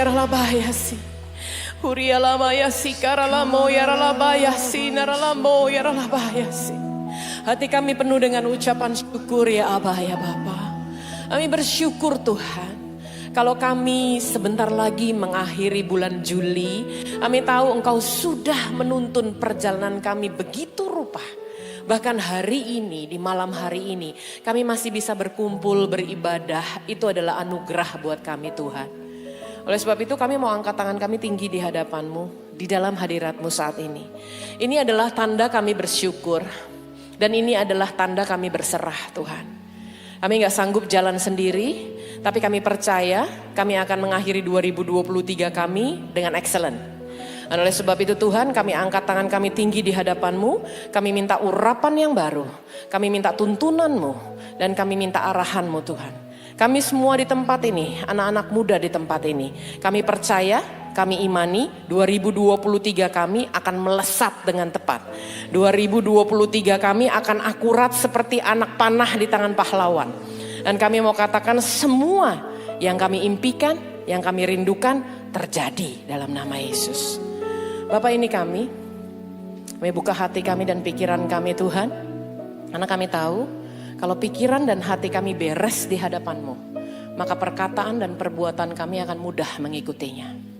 yaralabayasi. Hurialabayasi karalamo yaralabayasi naralamo yaralabayasi. Hati kami penuh dengan ucapan syukur ya Abah ya Bapa. Kami bersyukur Tuhan. Kalau kami sebentar lagi mengakhiri bulan Juli, kami tahu Engkau sudah menuntun perjalanan kami begitu rupa. Bahkan hari ini, di malam hari ini, kami masih bisa berkumpul, beribadah. Itu adalah anugerah buat kami Tuhan. Oleh sebab itu kami mau angkat tangan kami tinggi di hadapan-Mu, di dalam hadirat-Mu saat ini. Ini adalah tanda kami bersyukur. Dan ini adalah tanda kami berserah Tuhan. Kami gak sanggup jalan sendiri, tapi kami percaya kami akan mengakhiri 2023 kami dengan excellent. Dan oleh sebab itu Tuhan, kami angkat tangan kami tinggi di hadapan-Mu. Kami minta urapan yang baru, kami minta tuntunan-Mu, dan kami minta arahan-Mu Tuhan. Kami semua di tempat ini, anak-anak muda di tempat ini, kami percaya, kami imani 2023 kami akan melesat dengan tepat. 2023 kami akan akurat seperti anak panah di tangan pahlawan. Dan kami mau katakan semua yang kami impikan, yang kami rindukan terjadi dalam nama Yesus. Bapak, ini kami buka hati kami dan pikiran kami Tuhan. Karena kami tahu kalau pikiran dan hati kami beres di hadapan-Mu, maka perkataan dan perbuatan kami akan mudah mengikutinya.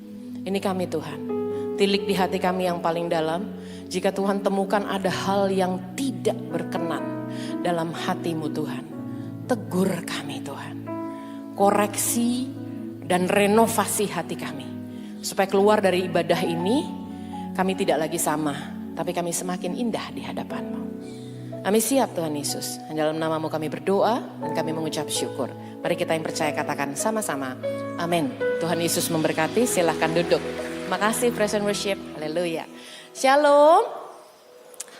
Ini kami Tuhan, tilik di hati kami yang paling dalam. Jika Tuhan temukan ada hal yang tidak berkenan dalam hati-Mu Tuhan, tegur kami Tuhan. Koreksi dan renovasi hati kami. Supaya keluar dari ibadah ini, kami tidak lagi sama, tapi kami semakin indah di hadapan-Mu. Kami siap Tuhan Yesus. Dalam nama-Mu kami berdoa dan kami mengucap syukur. Mari kita yang percaya katakan sama-sama. Amin. Tuhan Yesus memberkati. Silahkan duduk. Terima kasih Praise and Worship. Haleluya. Shalom.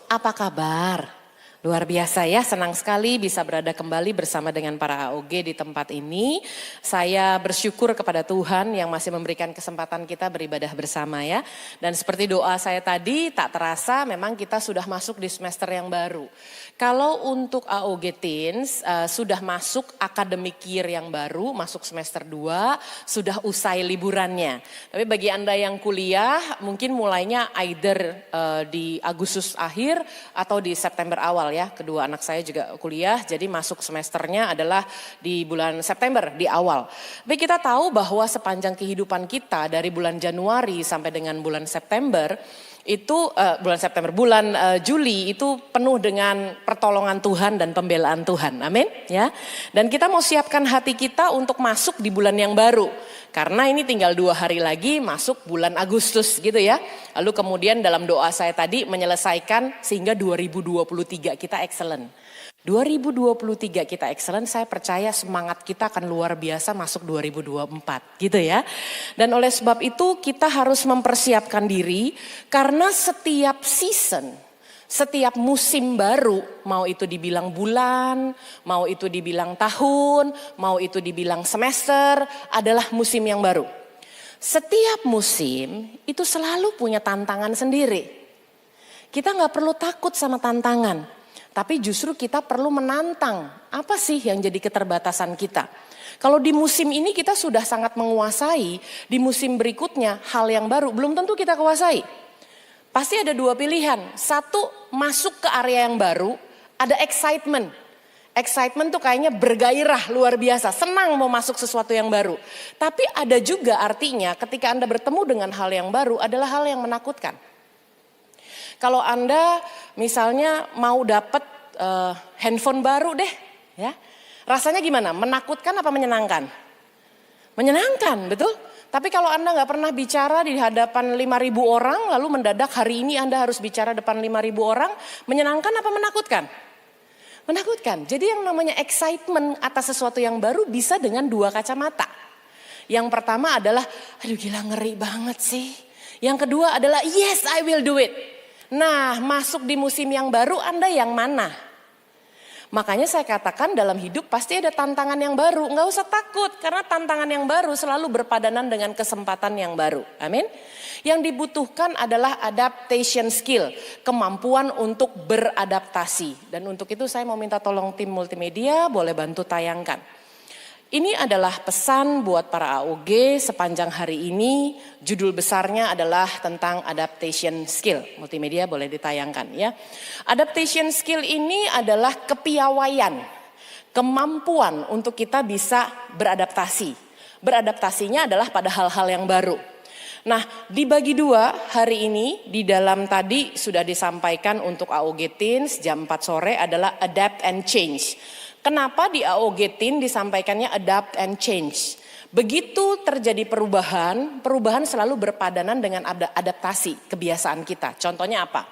Apa kabar? Luar biasa ya, senang sekali bisa berada kembali bersama dengan para AOG di tempat ini. Saya bersyukur kepada Tuhan yang masih memberikan kesempatan kita beribadah bersama ya. Dan seperti doa saya tadi, tak terasa memang kita sudah masuk di semester yang baru. Kalau untuk AOG Teens sudah masuk academic year yang baru, masuk semester 2, sudah usai liburannya. Tapi bagi Anda yang kuliah mungkin mulainya either di Agustus akhir atau di September awal ya. Kedua anak saya juga kuliah, jadi masuk semesternya adalah di bulan September, di awal. Tapi kita tahu bahwa sepanjang kehidupan kita dari bulan Januari sampai dengan bulan September, itu bulan Juli itu penuh dengan pertolongan Tuhan dan pembelaan Tuhan. Amin ya. Dan kita mau siapkan hati kita untuk masuk di bulan yang baru. Karena ini tinggal 2 hari lagi masuk bulan Agustus gitu ya. Lalu kemudian dalam doa saya tadi menyelesaikan sehingga 2023 kita excellent. 2023 kita excellent, saya percaya semangat kita akan luar biasa masuk 2024 gitu ya. Dan oleh sebab itu kita harus mempersiapkan diri karena setiap season, setiap musim baru, mau itu dibilang bulan, mau itu dibilang tahun, mau itu dibilang semester, adalah musim yang baru. Setiap musim itu selalu punya tantangan sendiri. Kita gak perlu takut sama tantangan. Tapi justru kita perlu menantang, apa sih yang jadi keterbatasan kita. Kalau di musim ini kita sudah sangat menguasai, di musim berikutnya hal yang baru belum tentu kita kuasai. Pasti ada 2 pilihan, satu masuk ke area yang baru, ada excitement. Excitement tuh kayaknya bergairah luar biasa, senang mau masuk sesuatu yang baru. Tapi ada juga artinya ketika Anda bertemu dengan hal yang baru adalah hal yang menakutkan. Kalau Anda misalnya mau dapat handphone baru deh, ya, rasanya gimana? Menakutkan apa menyenangkan? Menyenangkan, betul? Tapi kalau Anda nggak pernah bicara di hadapan 5.000 orang, lalu mendadak hari ini Anda harus bicara depan 5.000 orang, menyenangkan apa menakutkan? Menakutkan. Jadi yang namanya excitement atas sesuatu yang baru bisa dengan 2 kacamata. Yang pertama adalah, aduh gila ngeri banget sih. Yang kedua adalah, yes I will do it. Nah, masuk di musim yang baru Anda yang mana? Makanya saya katakan dalam hidup pasti ada tantangan yang baru. Nggak usah takut karena tantangan yang baru selalu berpadanan dengan kesempatan yang baru. Amin. Yang dibutuhkan adalah adaptation skill. Kemampuan untuk beradaptasi. Dan untuk itu saya mau minta tolong tim multimedia boleh bantu tayangkan. Ini adalah pesan buat para AOG sepanjang hari ini. Judul besarnya adalah tentang adaptation skill. Multimedia boleh ditayangkan ya. Adaptation skill ini adalah kepiawaian, kemampuan untuk kita bisa beradaptasi. Beradaptasinya adalah pada hal-hal yang baru. Nah, dibagi dua hari ini di dalam tadi sudah disampaikan untuk AOG Teens jam 4 sore adalah adapt and change. Kenapa di AOG Teen disampaikannya adapt and change? Begitu terjadi perubahan, perubahan selalu berpadanan dengan adaptasi kebiasaan kita. Contohnya apa?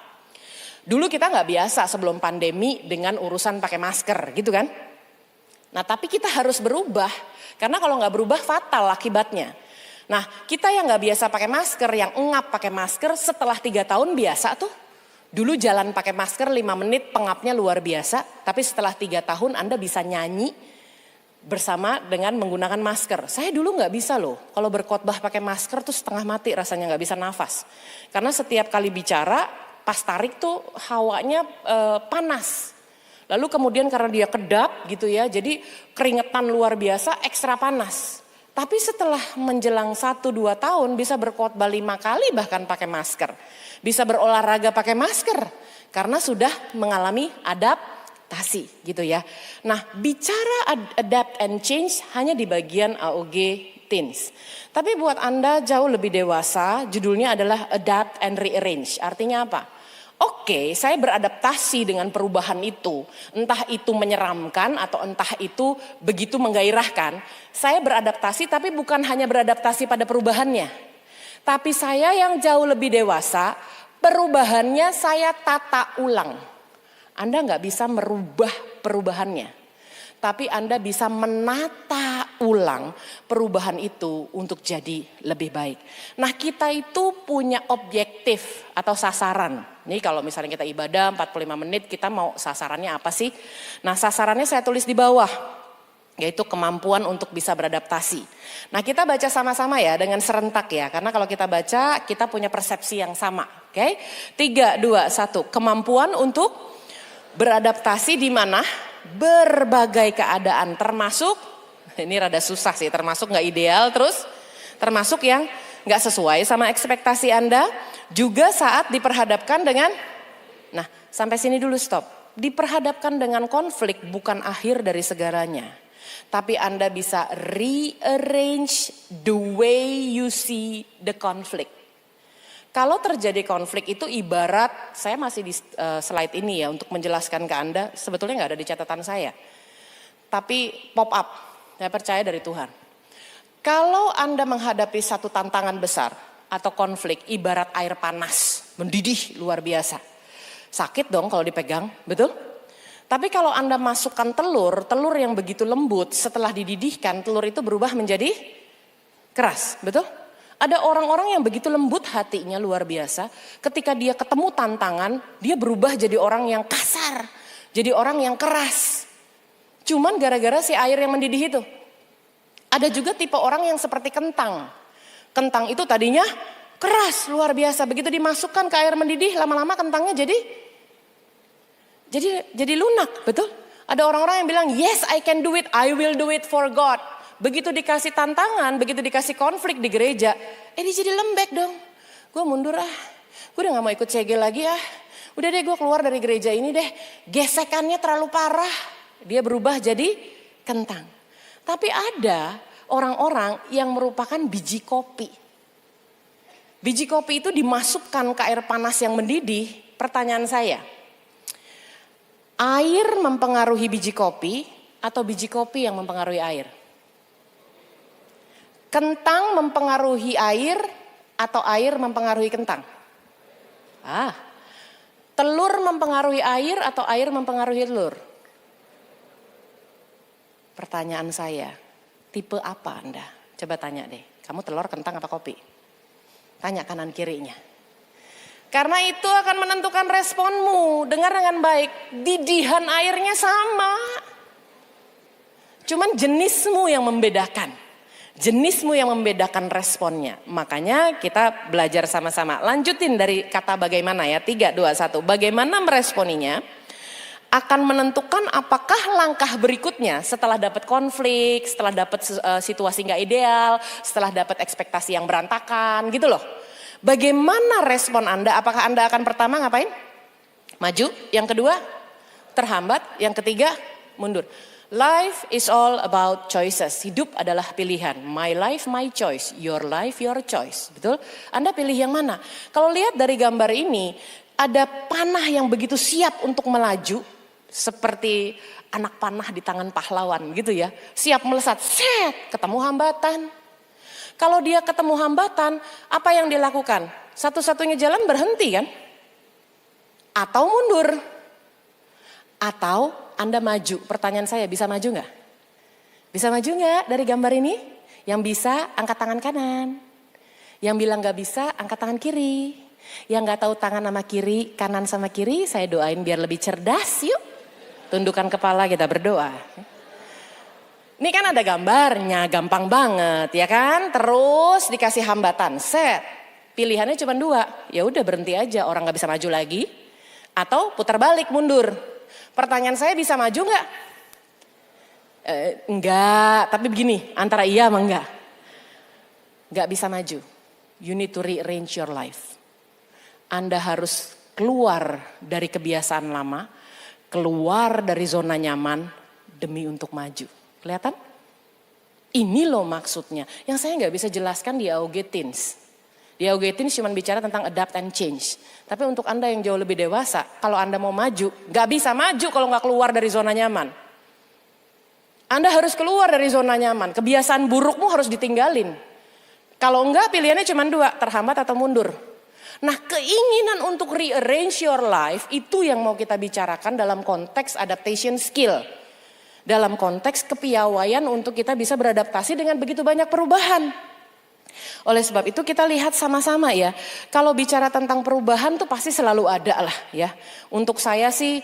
Dulu kita nggak biasa sebelum pandemi dengan urusan pakai masker gitu kan. Nah tapi kita harus berubah, karena kalau nggak berubah fatal akibatnya. Nah kita yang nggak biasa pakai masker, yang engap pakai masker setelah 3 tahun biasa tuh. Dulu jalan pakai masker 5 menit pengapnya luar biasa, tapi setelah 3 tahun Anda bisa nyanyi bersama dengan menggunakan masker. Saya dulu nggak bisa loh, kalau berkhotbah pakai masker tuh setengah mati rasanya, nggak bisa nafas. Karena setiap kali bicara pas tarik tuh hawanya panas. Lalu kemudian karena dia kedap gitu ya, jadi keringetan luar biasa ekstra panas. Tapi setelah menjelang 1-2 tahun bisa berkhotbah 5 kali bahkan pakai masker. Bisa berolahraga pakai masker karena sudah mengalami adaptasi gitu ya. Nah bicara adapt and change hanya di bagian AOG Teens. Tapi buat Anda jauh lebih dewasa judulnya adalah adapt and rearrange. Artinya apa? Oke, saya beradaptasi dengan perubahan itu. Entah itu menyeramkan atau entah itu begitu menggairahkan. Saya beradaptasi tapi bukan hanya beradaptasi pada perubahannya. Tapi saya yang jauh lebih dewasa, perubahannya saya tata ulang. Anda nggak bisa merubah perubahannya. Tapi Anda bisa menata ulang perubahan itu untuk jadi lebih baik. Nah kita itu punya objektif atau sasaran. Nih kalau misalnya kita ibadah 45 menit kita mau sasarannya apa sih? Nah sasarannya saya tulis di bawah. Yaitu kemampuan untuk bisa beradaptasi. Nah kita baca sama-sama ya dengan serentak ya. Karena kalau kita baca kita punya persepsi yang sama. Oke? 3, 2, 1. Kemampuan untuk beradaptasi di mana? Berbagai keadaan termasuk, ini rada susah sih, termasuk gak ideal, terus termasuk yang gak sesuai sama ekspektasi Anda. Juga saat diperhadapkan dengan, nah sampai sini dulu stop. Diperhadapkan dengan konflik bukan akhir dari segalanya. Tapi Anda bisa rearrange the way you see the conflict. Kalau terjadi konflik itu ibarat, saya masih di slide ini ya untuk menjelaskan ke Anda, sebetulnya nggak ada di catatan saya. Tapi pop up, saya percaya dari Tuhan. Kalau Anda menghadapi satu tantangan besar atau konflik ibarat air panas, mendidih luar biasa. Sakit dong kalau dipegang, betul? Tapi kalau Anda masukkan telur yang begitu lembut setelah dididihkan, telur itu berubah menjadi keras, betul? Ada orang-orang yang begitu lembut hatinya luar biasa. Ketika dia ketemu tantangan, dia berubah jadi orang yang kasar. Jadi orang yang keras. Cuman gara-gara si air yang mendidih itu. Ada juga tipe orang yang seperti kentang. Kentang itu tadinya keras luar biasa. Begitu dimasukkan ke air mendidih, lama-lama kentangnya jadi lunak, betul? Ada orang-orang yang bilang, yes I can do it, I will do it for God. Begitu dikasih tantangan, begitu dikasih konflik di gereja, dia jadi lembek dong. Gue mundur gue udah gak mau ikut CG lagi Udah deh gue keluar dari gereja ini deh, gesekannya terlalu parah. Dia berubah jadi kentang. Tapi ada orang-orang yang merupakan biji kopi. Biji kopi itu dimasukkan ke air panas yang mendidih, pertanyaan saya. Air mempengaruhi biji kopi atau biji kopi yang mempengaruhi air? Kentang mempengaruhi air atau air mempengaruhi kentang? Telur mempengaruhi air atau air mempengaruhi telur? Pertanyaan saya, tipe apa Anda? Coba tanya deh, kamu telur, kentang, apa kopi? Tanya kanan kirinya. Karena itu akan menentukan responmu. Dengar dengan baik, didihan airnya sama. Cuman jenismu yang membedakan. Jenismu yang membedakan responnya. Makanya kita belajar sama-sama. Lanjutin dari kata bagaimana ya. 3, 2, 1. Bagaimana meresponinya? akan menentukan apakah langkah berikutnya setelah dapat konflik, setelah dapat situasi nggak ideal, setelah dapat ekspektasi yang berantakan gitu loh. Bagaimana respon Anda? Apakah Anda akan pertama ngapain? Maju. Yang kedua, terhambat. Yang ketiga, mundur. Life is all about choices. Hidup adalah pilihan. My life, my choice. Your life, your choice. Betul? Anda pilih yang mana? Kalau lihat dari gambar ini, ada panah yang begitu siap untuk melaju. Seperti anak panah di tangan pahlawan gitu ya. Siap melesat. Set, ketemu hambatan. Kalau dia ketemu hambatan, apa yang dilakukan? Satu-satunya jalan berhenti kan? Atau mundur? Atau Anda maju? Pertanyaan saya, bisa maju nggak? Bisa maju nggak dari gambar ini? Yang bisa, angkat tangan kanan. Yang bilang nggak bisa, angkat tangan kiri. Yang nggak tahu tangan sama kiri, kanan sama kiri, saya doain biar lebih cerdas yuk. Tundukkan kepala, kita berdoa. Ini kan ada gambarnya, gampang banget ya kan. Terus dikasih hambatan, set. Pilihannya cuma dua, ya udah berhenti aja, orang nggak bisa maju lagi. Atau putar balik, mundur. Pertanyaan saya, bisa maju nggak? Enggak, tapi begini, antara iya sama enggak. Nggak bisa maju. You need to rearrange your life. Anda harus keluar dari kebiasaan lama, keluar dari zona nyaman demi untuk maju. Kelihatan? Ini loh maksudnya. Yang saya nggak bisa jelaskan di AOG Teens. Di AOG Teens cuma bicara tentang adapt and change. Tapi untuk Anda yang jauh lebih dewasa, kalau Anda mau maju, nggak bisa maju kalau nggak keluar dari zona nyaman. Anda harus keluar dari zona nyaman. Kebiasaan burukmu harus ditinggalin. Kalau enggak, pilihannya cuma dua, terhambat atau mundur. Nah, keinginan untuk rearrange your life itu yang mau kita bicarakan dalam konteks adaptation skill. Dalam konteks kepiawaian untuk kita bisa beradaptasi dengan begitu banyak perubahan. Oleh sebab itu kita lihat sama-sama ya. Kalau bicara tentang perubahan tuh pasti selalu ada lah ya. Untuk saya sih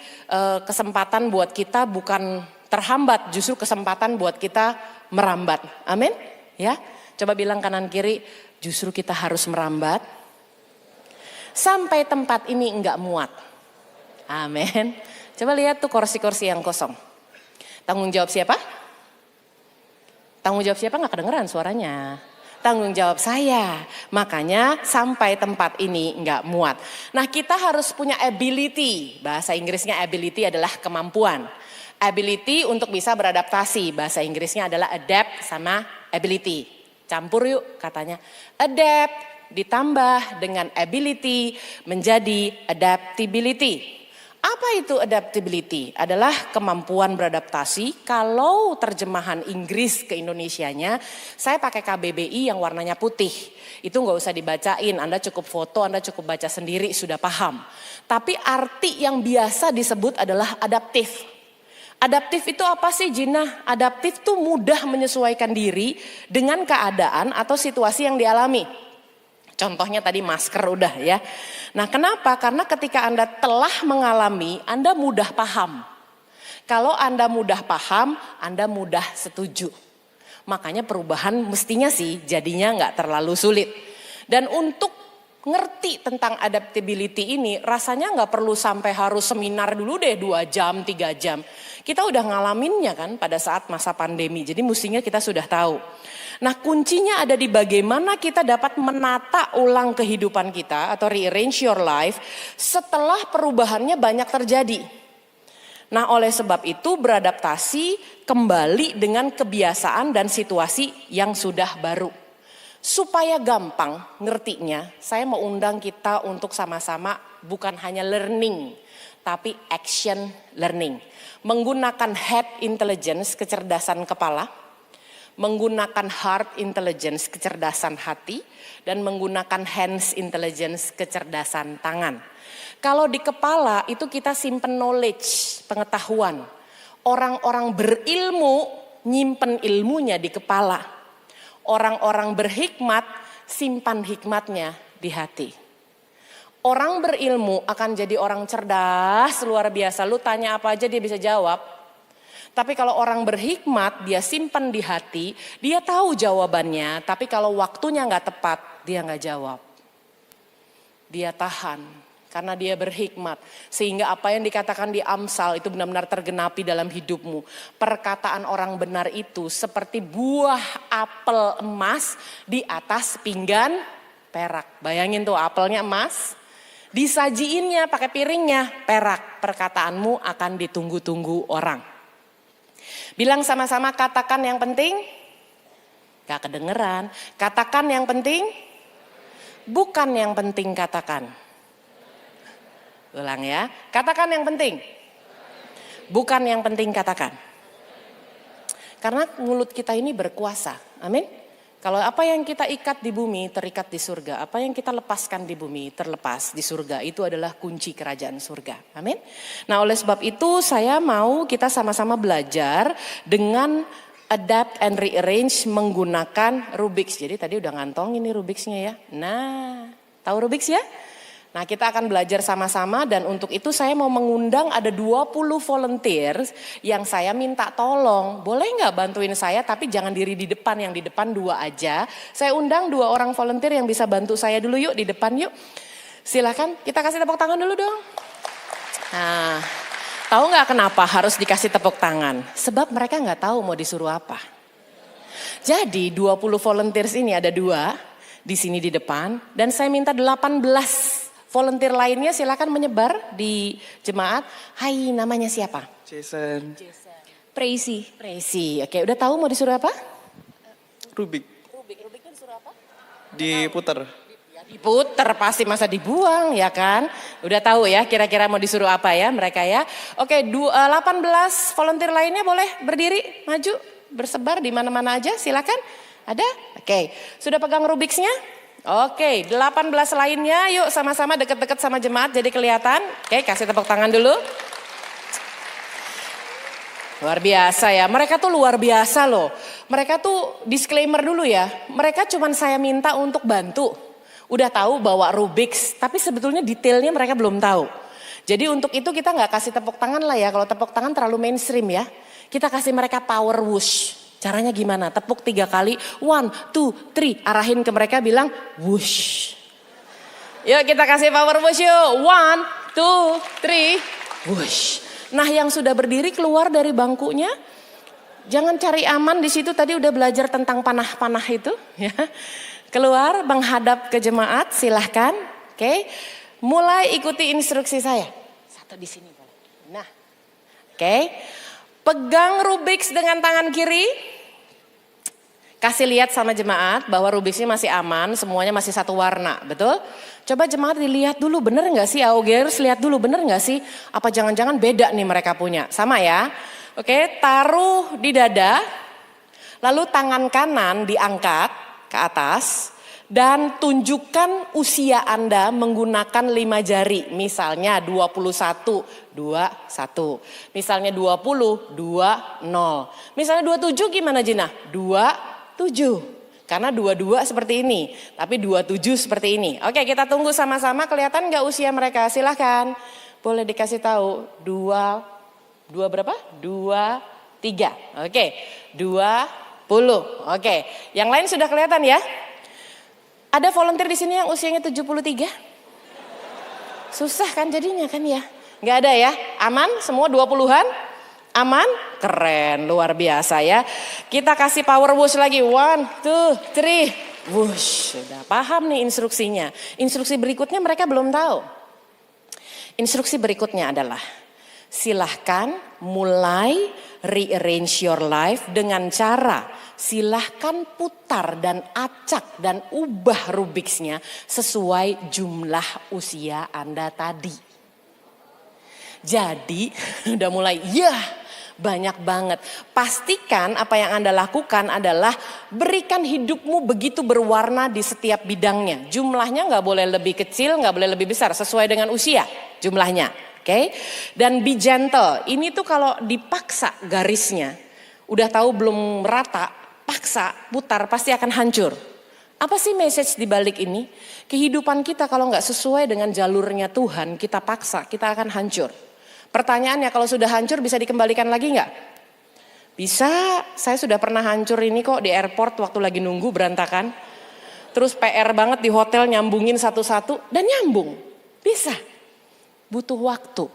kesempatan buat kita bukan terhambat, justru kesempatan buat kita merambat. Amin? Ya. Coba bilang kanan kiri, justru kita harus merambat sampai tempat ini enggak muat. Amin. Coba lihat tuh kursi-kursi yang kosong. Tanggung jawab siapa? Tanggung jawab siapa? Nggak kedengeran suaranya. Tanggung jawab saya. Makanya sampai tempat ini nggak muat. Nah, kita harus punya ability. Bahasa Inggrisnya ability adalah kemampuan. Ability untuk bisa beradaptasi. Bahasa Inggrisnya adalah adapt sama ability. Campur yuk katanya. Adapt ditambah dengan ability menjadi adaptability. Apa itu adaptability? Adalah kemampuan beradaptasi. Kalau terjemahan Inggris ke Indonesianya, saya pakai KBBI yang warnanya putih. Itu nggak usah dibacain, Anda cukup foto, Anda cukup baca sendiri, sudah paham. Tapi arti yang biasa disebut adalah adaptif. Adaptif itu apa sih Gina? Adaptif itu mudah menyesuaikan diri dengan keadaan atau situasi yang dialami. Contohnya tadi masker udah ya. Nah kenapa? Karena ketika Anda telah mengalami, Anda mudah paham. Kalau Anda mudah paham, Anda mudah setuju. Makanya perubahan mestinya sih jadinya nggak terlalu sulit. Dan untuk ngerti tentang adaptability ini, rasanya nggak perlu sampai harus seminar dulu deh 2 jam, 3 jam. Kita udah ngalaminnya kan pada saat masa pandemi, jadi mestinya kita sudah tahu. Nah kuncinya ada di bagaimana kita dapat menata ulang kehidupan kita atau rearrange your life setelah perubahannya banyak terjadi. Nah oleh sebab itu beradaptasi kembali dengan kebiasaan dan situasi yang sudah baru. Supaya gampang ngertinya, saya mau undang kita untuk sama-sama bukan hanya learning, tapi action learning. Menggunakan head intelligence, kecerdasan kepala, menggunakan heart intelligence, kecerdasan hati, dan menggunakan hands intelligence, kecerdasan tangan. Kalau di kepala itu kita simpen knowledge, pengetahuan. Orang-orang berilmu nyimpen ilmunya di kepala. Orang-orang berhikmat simpan hikmatnya di hati. Orang berilmu akan jadi orang cerdas luar biasa. Lu tanya apa aja dia bisa jawab. Tapi kalau orang berhikmat dia simpan di hati, dia tahu jawabannya. Tapi kalau waktunya nggak tepat dia nggak jawab. Dia tahan. Karena dia berhikmat. Sehingga apa yang dikatakan di Amsal itu benar-benar tergenapi dalam hidupmu. Perkataan orang benar itu seperti buah apel emas di atas pinggan perak. Bayangin tuh apelnya emas. Disajiinnya pakai piringnya perak. Perkataanmu akan ditunggu-tunggu orang. Bilang sama-sama katakan yang penting. Gak kedengeran. Katakan yang penting. Bukan yang penting katakan. Ulang ya, katakan yang penting. Bukan yang penting katakan. Karena mulut kita ini berkuasa, amin. Kalau apa yang kita ikat di bumi terikat di surga. Apa yang kita lepaskan di bumi terlepas di surga. Itu adalah kunci kerajaan surga, amin. Nah oleh sebab itu saya mau kita sama-sama belajar dengan adapt and rearrange menggunakan Rubik's. Jadi tadi udah ngantong ini Rubik's-nya ya. Nah tahu Rubik's ya? Nah kita akan belajar sama-sama dan untuk itu saya mau mengundang ada 20 volunteer yang saya minta tolong. Boleh nggak bantuin saya tapi jangan diri di depan, yang di depan 2 aja. Saya undang 2 orang volunteer yang bisa bantu saya dulu yuk di depan yuk. Silakan kita kasih tepuk tangan dulu dong. Nah tahu nggak kenapa harus dikasih tepuk tangan? Sebab mereka nggak tahu mau disuruh apa. Jadi 20 volunteers ini ada 2 di sini di depan dan saya minta 18 volunteer lainnya silakan menyebar di jemaat. Hai, namanya siapa? Jason. Praise. Oke, udah tahu mau disuruh apa? Rubik. Rubik itu disuruh apa? Diputar. Ya, diputer pasti masa dibuang ya kan? Udah tahu ya kira-kira mau disuruh apa ya mereka ya. Oke, 18 volunteer lainnya boleh berdiri, maju, bersebar di mana-mana aja silakan. Ada? Oke, sudah pegang Rubik's-nya? Oke, 18 lainnya yuk sama-sama deket-deket sama jemaat jadi kelihatan. Oke, kasih tepuk tangan dulu. Luar biasa ya, mereka tuh luar biasa loh. Mereka tuh disclaimer dulu ya, mereka cuman saya minta untuk bantu. Udah tahu bawa Rubik's, tapi sebetulnya detailnya mereka belum tahu. Jadi untuk itu kita gak kasih tepuk tangan lah ya, kalau tepuk tangan terlalu mainstream ya. Kita kasih mereka power whoosh. Caranya gimana? Tepuk 3 kali, 1, 2, 3. Arahin ke mereka bilang, whoosh. Yuk kita kasih power whoosh yuk. 1, 2, 3, whoosh. Nah yang sudah berdiri keluar dari bangkunya. Jangan cari aman di situ tadi udah belajar tentang panah-panah itu. Ya. Keluar menghadap ke jemaat silahkan. Oke. Mulai ikuti instruksi saya. Satu di sini. Nah. Oke. Pegang Rubik's dengan tangan kiri. Kasih lihat sama jemaat bahwa Rubik's-nya masih aman, semuanya masih satu warna, betul? Coba jemaat dilihat dulu, bener gak sih? Augers lihat dulu, bener gak sih? Apa jangan-jangan beda nih mereka punya? Sama ya? Oke, taruh di dada, lalu tangan kanan diangkat ke atas. Dan tunjukkan usia Anda menggunakan 5 jari. Misalnya 21, 21. Misalnya 20, 20. Misalnya 27 gimana Jina? 27. Karena 22 seperti ini. Tapi 27 seperti ini. Oke kita tunggu sama-sama. Kelihatan gak usia mereka? Silahkan. Boleh dikasih tahu. 2 berapa? 23. Oke. 20. Oke. Yang lain sudah kelihatan ya? Ada volunteer di sini yang usianya 73? Susah kan jadinya kan ya? Nggak ada ya? Aman? Semua 20-an? Aman? Keren, luar biasa ya. Kita kasih power whoosh lagi. 1, 2, 3. Whoosh, sudah paham nih instruksinya. Instruksi berikutnya mereka belum tahu. Instruksi berikutnya adalah silahkan mulai rearrange your life dengan cara silahkan putar dan acak dan ubah Rubik's-nya sesuai jumlah usia Anda tadi. Jadi udah mulai banyak banget. Pastikan apa yang Anda lakukan adalah berikan hidupmu begitu berwarna di setiap bidangnya. Jumlahnya gak boleh lebih kecil, gak boleh lebih besar, sesuai dengan usia jumlahnya. Oke? Dan be gentle, ini tuh kalau dipaksa garisnya, udah tahu belum rata, paksa, putar pasti akan hancur. Apa sih message di balik ini? Kehidupan kita kalau nggak sesuai dengan jalurnya Tuhan, kita paksa, kita akan hancur. Pertanyaannya kalau sudah hancur bisa dikembalikan lagi nggak? Bisa, saya sudah pernah hancur ini kok di airport waktu lagi nunggu berantakan. Terus PR banget di hotel nyambungin satu-satu dan nyambung, bisa. butuh waktu.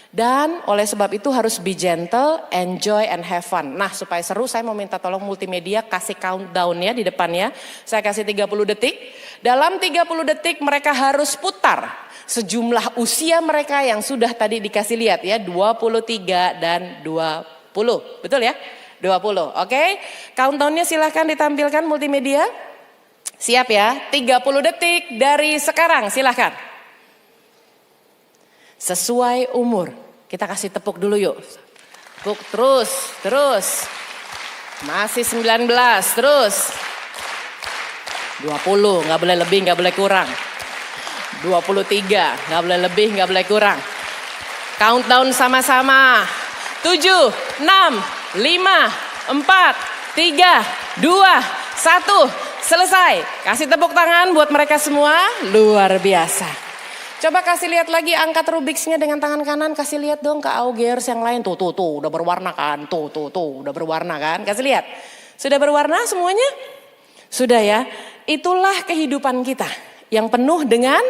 Dan oleh sebab itu harus be gentle, enjoy and have fun. Nah supaya seru saya mau minta tolong multimedia kasih countdown ya di depannya. Saya kasih 30 detik. Dalam 30 detik mereka harus putar sejumlah usia mereka yang sudah tadi dikasih lihat ya. 23 dan 20. Betul ya? 20. Oke. Countdownnya silahkan ditampilkan multimedia. Siap ya? 30 detik dari sekarang silahkan. Sesuai umur. Kita kasih tepuk dulu yuk. Tepuk terus. Masih 19, terus. 20, gak boleh lebih, gak boleh kurang. 23, gak boleh lebih, gak boleh kurang. Countdown sama-sama. 7, 6, 5, 4, 3, 2, 1. Selesai. Kasih tepuk tangan buat mereka semua. Luar biasa. Coba kasih lihat lagi angkat Rubiksnya dengan tangan kanan. Kasih lihat dong ke Augers yang lain. Tuh udah berwarna kan. Tuh udah berwarna kan. Kasih lihat. Sudah berwarna semuanya? Sudah ya. Itulah kehidupan kita yang penuh dengan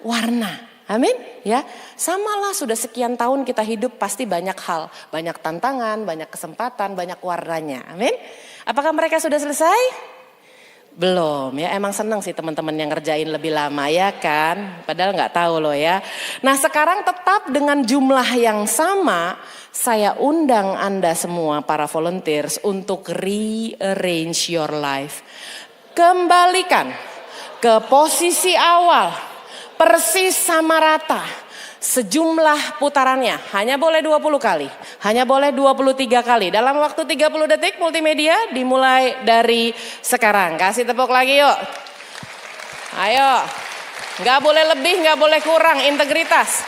warna. Amin ya. Samalah sudah sekian tahun kita hidup pasti banyak hal. Banyak tantangan, banyak kesempatan, banyak warnanya. Amin. Apakah mereka sudah selesai? Belum ya, emang seneng sih teman-teman yang ngerjain lebih lama ya kan, padahal nggak tahu loh ya. Nah sekarang tetap dengan jumlah yang sama, saya undang Anda semua para volunteers untuk rearrange your life. Kembalikan ke posisi awal, persis sama rata. Sejumlah putarannya hanya boleh 20 kali, hanya boleh 23 kali. Dalam waktu 30 detik multimedia dimulai dari sekarang. Kasih tepuk lagi yuk. Ayo, gak boleh lebih, gak boleh kurang, integritas.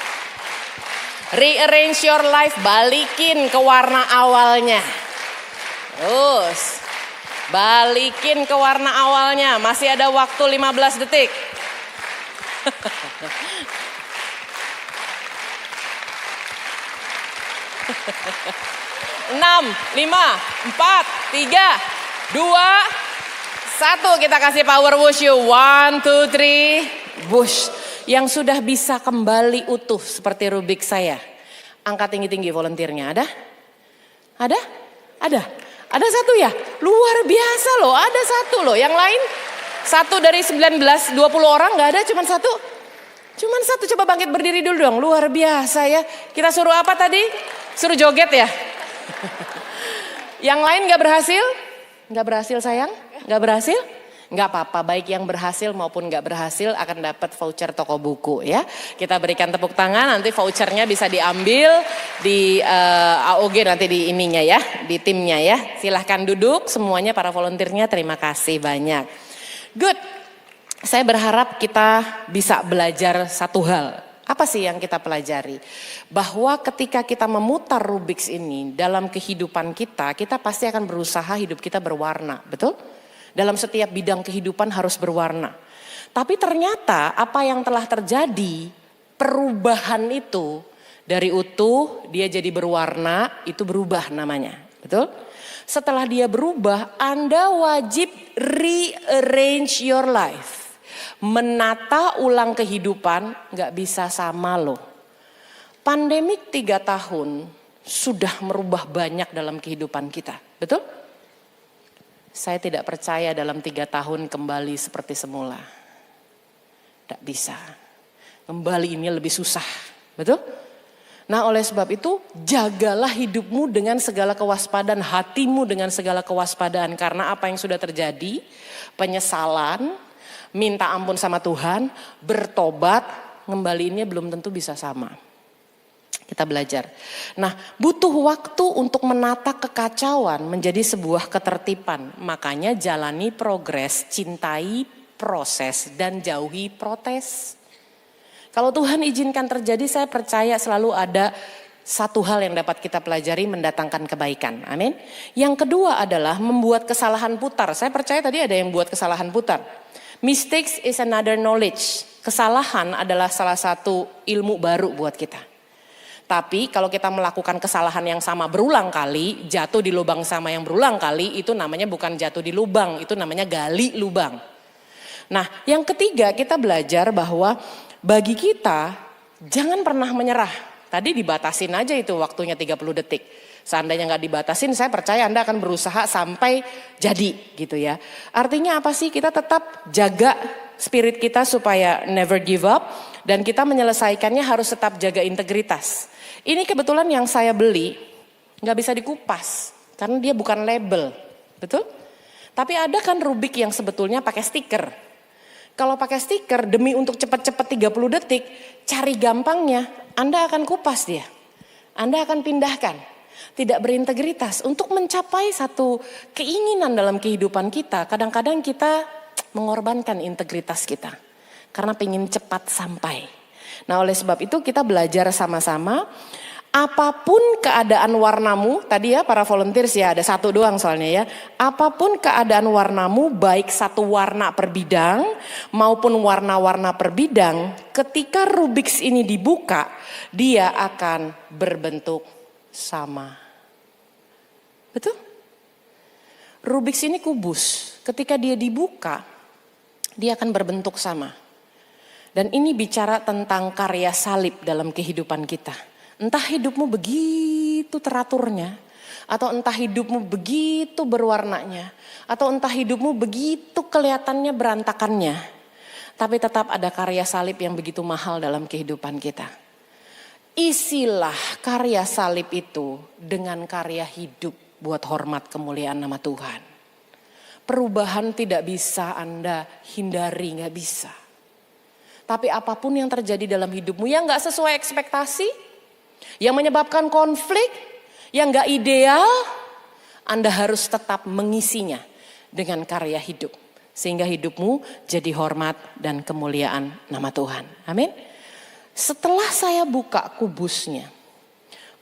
Rearrange your life, balikin ke warna awalnya. Terus, balikin ke warna awalnya, masih ada waktu 15 detik. 6, 5, 4, 3, 2, 1. Kita kasih power whoosh you. 1, 2, 3. Whoosh. Yang sudah bisa kembali utuh seperti Rubik saya. Angkat tinggi-tinggi volunteernya. Ada? Ada? Ada? Ada satu ya? Luar biasa loh. Ada satu loh. Yang lain? Satu dari 19, 20 orang gak ada, cuman satu. Cuman satu, coba bangkit berdiri dulu dong. Luar biasa ya. Kita suruh apa tadi? Suruh joget ya? Yang lain gak berhasil? Gak berhasil sayang? Gak berhasil? Gak apa-apa, baik yang berhasil maupun gak berhasil akan dapat voucher toko buku ya. Kita berikan tepuk tangan, nanti vouchernya bisa diambil di AOG nanti di ininya ya, di timnya ya. Silahkan duduk semuanya para volunteernya, terima kasih banyak. Good. Saya berharap kita bisa belajar satu hal. Apa sih yang kita pelajari? Bahwa ketika kita memutar Rubiks ini dalam kehidupan kita, kita pasti akan berusaha hidup kita berwarna, betul? Dalam setiap bidang kehidupan harus berwarna. Tapi ternyata apa yang telah terjadi, perubahan itu dari utuh dia jadi berwarna, itu berubah namanya, betul? Setelah dia berubah, Anda wajib rearrange your life. Menata ulang kehidupan gak bisa sama loh. Pandemik 3 tahun sudah merubah banyak dalam kehidupan kita, betul? Saya tidak percaya dalam 3 tahun kembali seperti semula. Tidak bisa. Kembali ini lebih susah, betul? Nah oleh sebab itu jagalah hidupmu dengan segala kewaspadaan, hatimu dengan segala kewaspadaan. Karena apa yang sudah terjadi, penyesalan, minta ampun sama Tuhan, bertobat, ngembaliinnya belum tentu bisa sama. Kita belajar. Nah butuh waktu untuk menata kekacauan menjadi sebuah ketertiban. Makanya jalani progres, cintai proses dan jauhi protes. Kalau Tuhan izinkan terjadi, saya percaya selalu ada satu hal yang dapat kita pelajari mendatangkan kebaikan. Amin. Yang kedua adalah membuat kesalahan putar. Saya percaya tadi ada yang buat kesalahan putar. Mistakes is another knowledge. Kesalahan adalah salah satu ilmu baru buat kita. Tapi kalau kita melakukan kesalahan yang sama berulang kali, jatuh di lubang sama yang berulang kali, itu namanya bukan jatuh di lubang, itu namanya gali lubang. Nah yang ketiga kita belajar bahwa bagi kita Jangan pernah menyerah. Tadi dibatasin aja itu waktunya 30 detik. Seandainya nggak dibatasin, saya percaya Anda akan berusaha sampai jadi gitu ya. Artinya apa sih? Kita tetap jaga spirit kita supaya never give up. Dan kita menyelesaikannya harus tetap jaga integritas. Ini kebetulan yang saya beli nggak bisa dikupas. Karena dia bukan label. Betul? Tapi ada kan Rubik yang sebetulnya pakai stiker. Kalau pakai stiker demi untuk cepat-cepat 30 detik, cari gampangnya, Anda akan kupas dia. Anda akan pindahkan. Tidak berintegritas. Untuk mencapai satu keinginan dalam kehidupan kita, kadang-kadang kita mengorbankan integritas kita. Karena pengen cepat sampai. Nah oleh sebab itu kita belajar sama-sama. Apapun keadaan warnamu, tadi ya para volunteers ya ada satu doang soalnya ya. Apapun keadaan warnamu, baik satu warna per bidang maupun warna-warna per bidang, ketika Rubik's ini dibuka, dia akan berbentuk sama. Betul? Rubik's ini kubus, ketika dia dibuka, dia akan berbentuk sama. Dan ini bicara tentang karya salib dalam kehidupan kita. Entah hidupmu begitu teraturnya, atau entah hidupmu begitu berwarnanya, atau entah hidupmu begitu kelihatannya berantakannya, tapi tetap ada karya salib yang begitu mahal dalam kehidupan kita. Isilah karya salib itu dengan karya hidup buat hormat kemuliaan nama Tuhan. Perubahan tidak bisa Anda hindari, gak bisa. Tapi apapun yang terjadi dalam hidupmu yang gak sesuai ekspektasi, yang menyebabkan konflik, yang gak ideal, Anda harus tetap mengisinya dengan karya hidup. Sehingga hidupmu jadi hormat dan kemuliaan nama Tuhan. Amin. Setelah saya buka kubusnya,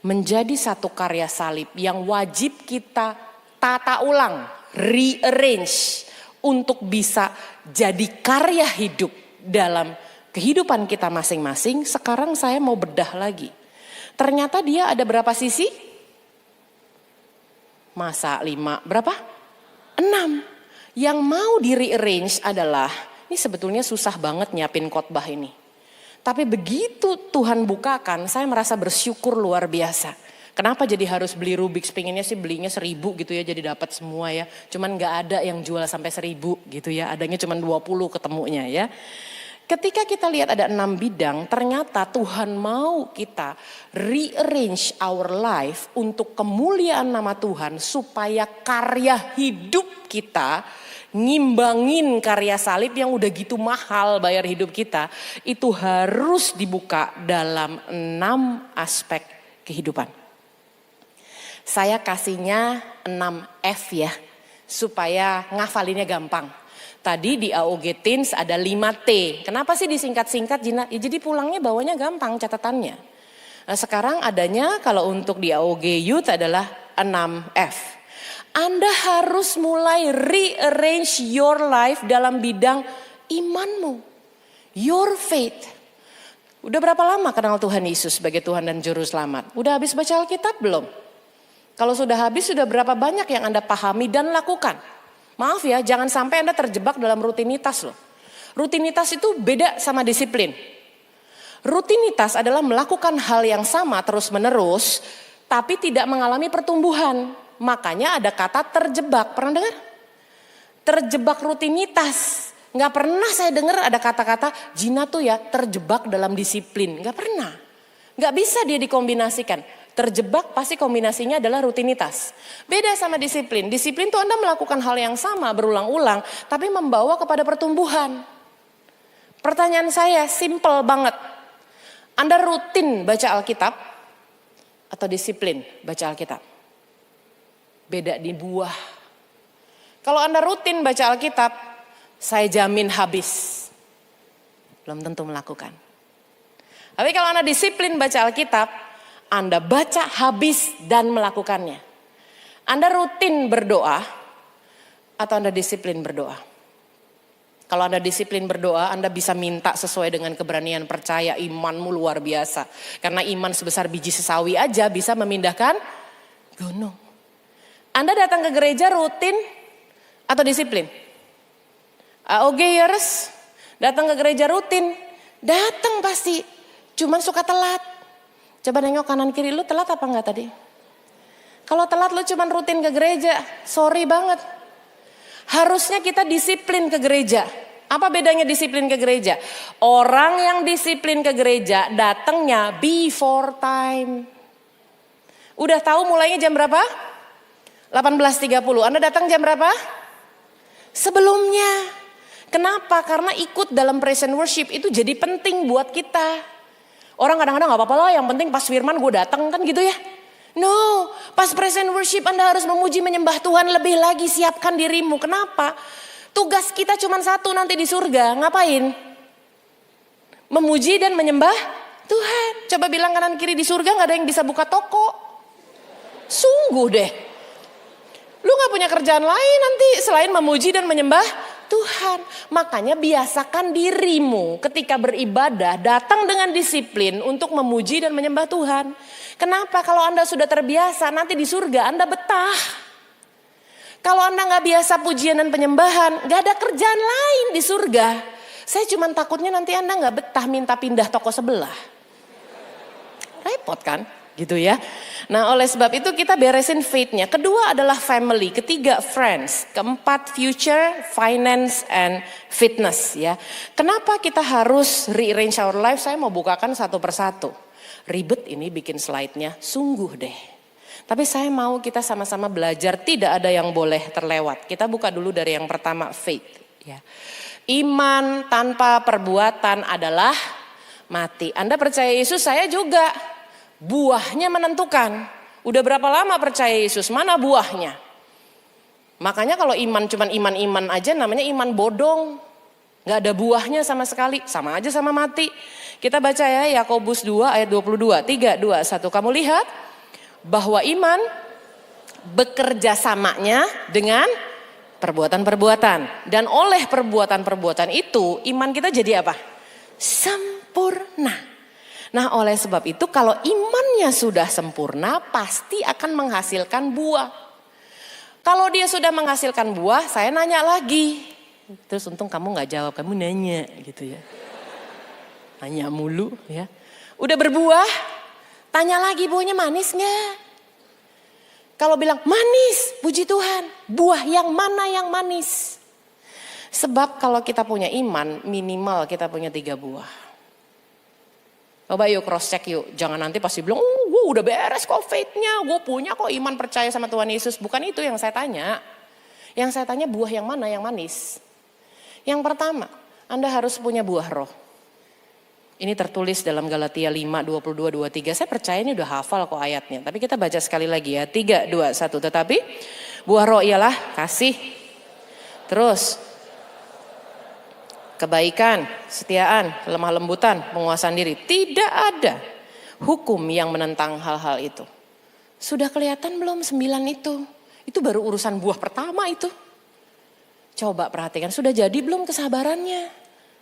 menjadi satu karya salib yang wajib kita tata ulang, rearrange untuk bisa jadi karya hidup dalam kehidupan kita masing-masing. Sekarang saya mau bedah lagi. Ternyata dia ada berapa sisi? Masa 5, berapa? 6. Yang mau di rearrange adalah, ini sebetulnya susah banget nyiapin khotbah ini. Tapi begitu Tuhan bukakan, saya merasa bersyukur luar biasa. Kenapa jadi harus beli Rubik's? Pengennya sih belinya 1000 gitu ya, jadi dapat semua ya. Cuman gak ada yang jual sampai 1000 gitu ya, adanya cuman 20 ketemunya ya. Ketika kita lihat ada 6 bidang, ternyata Tuhan mau kita rearrange our life untuk kemuliaan nama Tuhan supaya karya hidup kita ngimbangin karya salib yang udah gitu mahal bayar hidup kita, itu harus dibuka dalam 6 aspek kehidupan. Saya kasihnya 6F ya, supaya ngafalinnya gampang. Tadi di AOG Teens ada 5T. Kenapa sih disingkat-singkat Gina? Ya jadi pulangnya bawanya gampang catatannya. Nah sekarang adanya kalau untuk di AOG Youth adalah 6F. Anda harus mulai rearrange your life dalam bidang imanmu. Your faith. Udah berapa lama kenal Tuhan Yesus sebagai Tuhan dan Juru Selamat? Udah habis baca Alkitab belum? Kalau sudah habis, sudah berapa banyak yang Anda pahami dan lakukan? Maaf ya, jangan sampai Anda terjebak dalam rutinitas loh. Rutinitas itu beda sama disiplin. Rutinitas adalah melakukan hal yang sama terus menerus, tapi tidak mengalami pertumbuhan. Makanya ada kata terjebak, pernah dengar? Terjebak rutinitas. Gak pernah saya dengar ada kata-kata Gina tuh ya terjebak dalam disiplin. Gak pernah. Gak bisa dia dikombinasikan. Terjebak pasti kombinasinya adalah rutinitas. Beda sama disiplin. Disiplin tuh Anda melakukan hal yang sama berulang-ulang, tapi membawa kepada pertumbuhan. Pertanyaan saya simple banget. Anda rutin baca Alkitab atau disiplin baca Alkitab? Beda di buah. Kalau Anda rutin baca Alkitab, saya jamin habis. Belum tentu melakukan. Tapi kalau Anda disiplin baca Alkitab, Anda baca habis dan melakukannya. Anda rutin berdoa atau Anda disiplin berdoa? Kalau Anda disiplin berdoa, Anda bisa minta sesuai dengan keberanian percaya, imanmu luar biasa. Karena iman sebesar biji sesawi aja bisa memindahkan gunung. Anda datang ke gereja rutin atau disiplin? AOG-ers datang ke gereja rutin, datang pasti. cuman suka telat. Coba nengok kanan kiri, lu telat apa enggak tadi? Kalau telat lu cuman rutin ke gereja, sorry banget. Harusnya kita disiplin ke gereja. Apa bedanya disiplin ke gereja? Orang yang disiplin ke gereja datangnya before time. Udah tahu mulainya jam berapa? 18.30. Anda datang jam berapa? Sebelumnya. Kenapa? Karena ikut dalam praise and worship itu jadi penting buat kita. Orang kadang-kadang gak apa-apa lah, yang penting pas firman gue datang kan gitu ya. No, pas praise and worship Anda harus memuji menyembah Tuhan lebih lagi, siapkan dirimu. Kenapa? Tugas kita cuma satu nanti di surga, ngapain? Memuji dan menyembah Tuhan. Coba bilang kanan kiri, di surga gak ada yang bisa buka toko. Sungguh deh. Lu gak punya kerjaan lain nanti selain memuji dan menyembah Tuhan. Makanya biasakan dirimu ketika beribadah datang dengan disiplin untuk memuji dan menyembah Tuhan. Kenapa? Kalau Anda sudah terbiasa nanti di surga Anda betah. Kalau Anda gak biasa pujian dan penyembahan, gak ada kerjaan lain di surga. Saya cuma takutnya nanti Anda gak betah minta pindah toko sebelah. Repot kan? Gitu ya. Nah oleh sebab itu kita beresin faith-nya. Kedua adalah family, ketiga friends, keempat future, finance and fitness ya. Kenapa kita harus rearrange our life? Saya mau bukakan satu persatu. Ribet ini bikin slide-nya, sungguh deh. Tapi saya mau kita sama-sama belajar, tidak ada yang boleh terlewat. Kita buka dulu dari yang pertama, faith ya. Iman tanpa perbuatan adalah mati. Anda percaya Yesus, saya juga. Buahnya menentukan. Udah berapa lama percaya Yesus? Mana buahnya? Makanya kalau iman cuman iman-iman aja namanya iman bodong. Gak ada buahnya sama sekali. Sama aja sama mati. Kita baca ya Yakobus 2 ayat 22. 3, 2, 1. Kamu lihat bahwa iman bekerja samanya dengan perbuatan-perbuatan. Dan oleh perbuatan-perbuatan itu iman kita jadi apa? Sempurna. Nah oleh sebab itu kalau imannya sudah sempurna pasti akan menghasilkan buah. Kalau dia sudah menghasilkan buah saya nanya lagi. Terus untung kamu gak jawab, kamu nanya gitu ya. Nanya mulu ya. Udah berbuah, tanya lagi buahnya manis gak? Kalau bilang manis, puji Tuhan. Buah yang mana yang manis? Sebab kalau kita punya iman minimal kita punya 3 buah. Coba yuk cross check yuk, jangan nanti pasti bilang, gue udah beres kok faith-nya, gue punya kok iman percaya sama Tuhan Yesus. Bukan itu yang saya tanya. Yang saya tanya buah yang mana yang manis. Yang pertama, Anda harus punya buah roh. Ini tertulis dalam Galatia 5, 22, 23. Saya percaya ini udah hafal kok ayatnya. Tapi kita baca sekali lagi ya, 3, 2, 1. Tetapi buah roh ialah kasih. Terus kebaikan, kesetiaan, lemah lembutan, penguasaan diri. Tidak ada hukum yang menentang hal-hal itu. Sudah kelihatan belum 9 itu? Itu baru urusan buah pertama itu. Coba perhatikan, sudah jadi belum kesabarannya?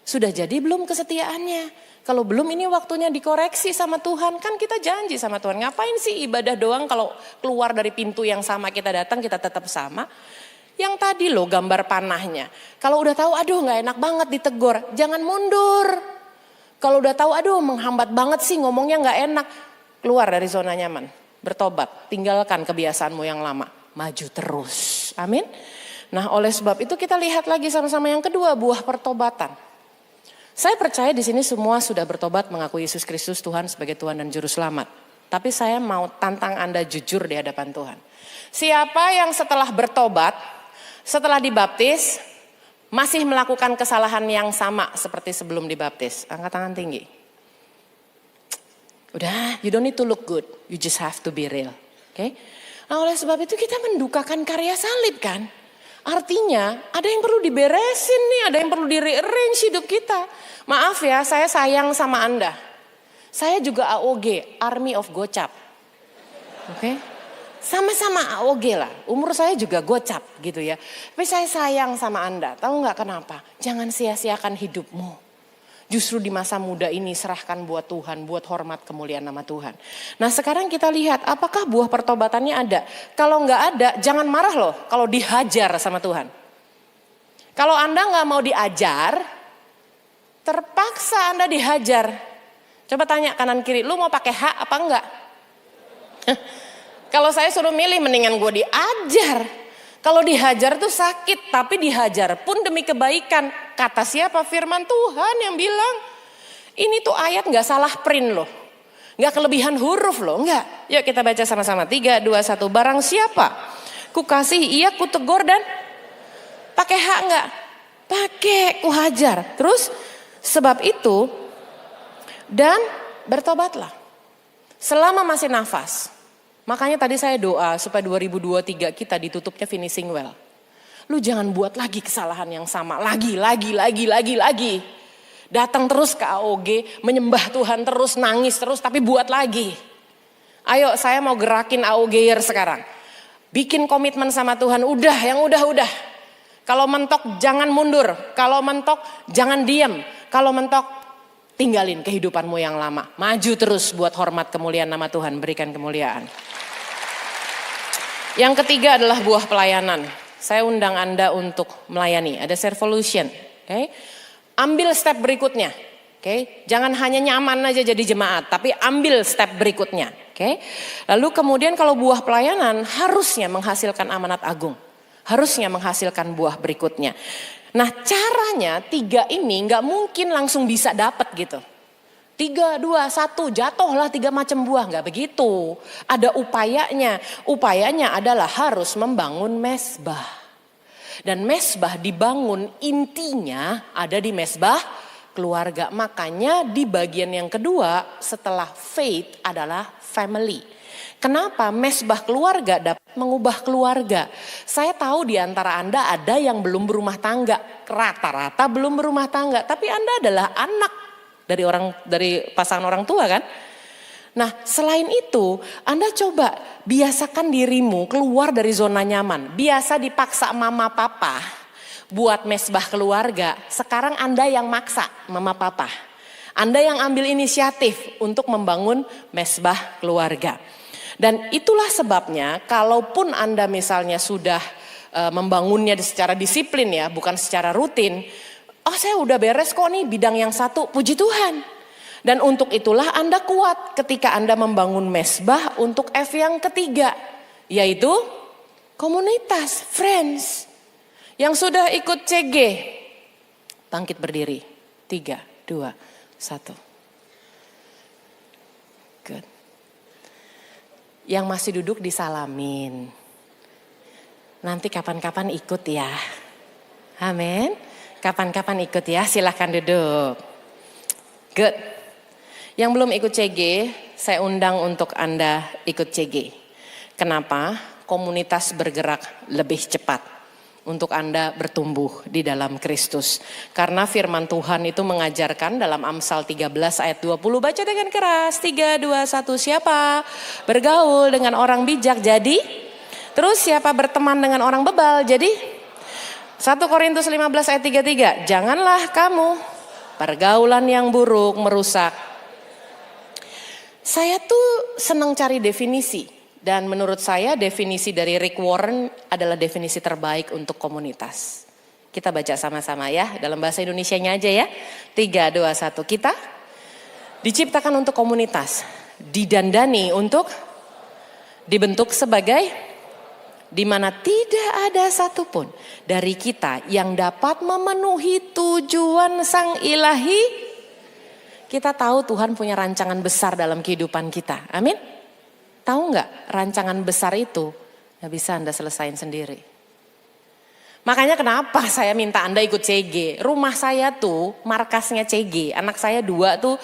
Sudah jadi belum kesetiaannya? Kalau belum ini waktunya dikoreksi sama Tuhan. Kan kita janji sama Tuhan. Ngapain sih ibadah doang kalau keluar dari pintu yang sama kita datang kita tetap sama? Yang tadi loh gambar panahnya. Kalau udah tahu aduh gak enak banget ditegur, jangan mundur. Kalau udah tahu aduh menghambat banget sih ngomongnya gak enak, keluar dari zona nyaman. Bertobat, tinggalkan kebiasaanmu yang lama, maju terus. Amin. Nah oleh sebab itu kita lihat lagi sama-sama yang kedua, buah pertobatan. Saya percaya di sini semua sudah bertobat mengakui Yesus Kristus Tuhan sebagai Tuhan dan Juru Selamat. Tapi saya mau tantang Anda jujur di hadapan Tuhan. Siapa yang setelah bertobat, setelah dibaptis, masih melakukan kesalahan yang sama seperti sebelum dibaptis? Angkat tangan tinggi. Udah, you don't need to look good, you just have to be real. Oke? Nah oleh sebab itu kita mendukakan karya salib kan? Artinya ada yang perlu diberesin nih, ada yang perlu di-rearrange hidup kita. Maaf ya, saya sayang sama Anda. Saya juga AOG, Army of Gocap. Oke? Sama-sama AOG lah, umur saya juga gocap gitu ya. Tapi saya sayang sama Anda, tahu gak kenapa? Jangan sia-siakan hidupmu. Justru di masa muda ini serahkan buat Tuhan, buat hormat kemuliaan nama Tuhan. Nah sekarang kita lihat apakah buah pertobatannya ada. Kalau gak ada jangan marah loh kalau dihajar sama Tuhan. Kalau Anda gak mau diajar, terpaksa Anda dihajar. Coba tanya kanan kiri, lu mau pakai hak apa enggak? Kalau saya suruh milih mendingan gue diajar. Kalau dihajar tuh sakit, tapi dihajar pun demi kebaikan. Kata siapa? Firman Tuhan yang bilang. Ini tuh ayat gak salah print loh. Gak kelebihan huruf loh, enggak. Yuk kita baca sama-sama. 3, 2, 1. Barang siapa kukasihi ia kutegur dan pakai hak enggak? Pakai, kuhajar. Terus sebab itu dan bertobatlah selama masih nafas. Makanya tadi saya doa supaya 2023 kita ditutupnya finishing well. Lu jangan buat lagi kesalahan yang sama. Lagi. Datang terus ke AOG, menyembah Tuhan terus, nangis terus, tapi buat lagi. Ayo saya mau gerakin AOG-er sekarang. Bikin komitmen sama Tuhan, yang udah. Kalau mentok jangan mundur, kalau mentok jangan diam, kalau mentok tinggalin kehidupanmu yang lama. Maju terus buat hormat kemuliaan nama Tuhan. Berikan kemuliaan. Yang ketiga adalah buah pelayanan. Saya undang Anda untuk melayani. Ada Servolution. Okay? Ambil step berikutnya. Okay? Jangan hanya nyaman aja jadi jemaat. Tapi ambil step berikutnya. Okay? Lalu kemudian kalau buah pelayanan harusnya menghasilkan amanat agung. Harusnya menghasilkan buah berikutnya. Nah caranya 3 ini gak mungkin langsung bisa dapat gitu. 3, 2, 1 jatuhlah 3 macam buah. Gak begitu. Ada upayanya. Upayanya adalah harus membangun mesbah. Dan mesbah dibangun intinya ada di mesbah keluarga. Makanya di bagian yang kedua setelah faith adalah family. Kenapa mesbah keluarga dapat mengubah keluarga? Saya tahu di antara Anda ada yang belum berumah tangga, rata-rata belum berumah tangga, tapi Anda adalah anak dari pasangan orang tua kan? Nah, selain itu, Anda coba biasakan dirimu keluar dari zona nyaman. Biasa dipaksa mama papa buat mesbah keluarga, sekarang Anda yang maksa mama papa. Anda yang ambil inisiatif untuk membangun mesbah keluarga. Dan itulah sebabnya kalaupun Anda misalnya sudah membangunnya secara disiplin ya, bukan secara rutin. Oh saya udah beres kok nih bidang yang satu, puji Tuhan. Dan untuk itulah Anda kuat ketika Anda membangun mesbah untuk F yang ketiga. Yaitu komunitas, friends. Yang sudah ikut CG, bangkit berdiri. 3, 2, 1. Good. Yang masih duduk disalamin. Nanti kapan-kapan ikut ya. Amin. Kapan-kapan ikut ya, silahkan duduk. Good. Yang belum ikut CG, saya undang untuk Anda ikut CG. Kenapa? Komunitas bergerak lebih cepat. Untuk Anda bertumbuh di dalam Kristus. Karena firman Tuhan itu mengajarkan dalam Amsal 13 ayat 20. Baca dengan keras. 3, 2, 1. Siapa bergaul dengan orang bijak jadi? Terus siapa berteman dengan orang bebal jadi? 1 Korintus 15 ayat 33. Janganlah kamu pergaulan yang buruk merusak. Saya tuh senang cari definisi. Dan menurut saya definisi dari Rick Warren adalah definisi terbaik untuk komunitas. Kita baca sama-sama ya, dalam bahasa Indonesianya aja ya. 3, 2, 1. Kita diciptakan untuk komunitas. Didandani untuk dibentuk sebagai di mana tidak ada satupun dari kita yang dapat memenuhi tujuan sang ilahi. Kita tahu Tuhan punya rancangan besar dalam kehidupan kita. Amin. Tahu nggak rancangan besar itu nggak bisa Anda selesain sendiri. Makanya kenapa saya minta Anda ikut CG. Rumah saya tuh markasnya CG. Anak saya 2 tuh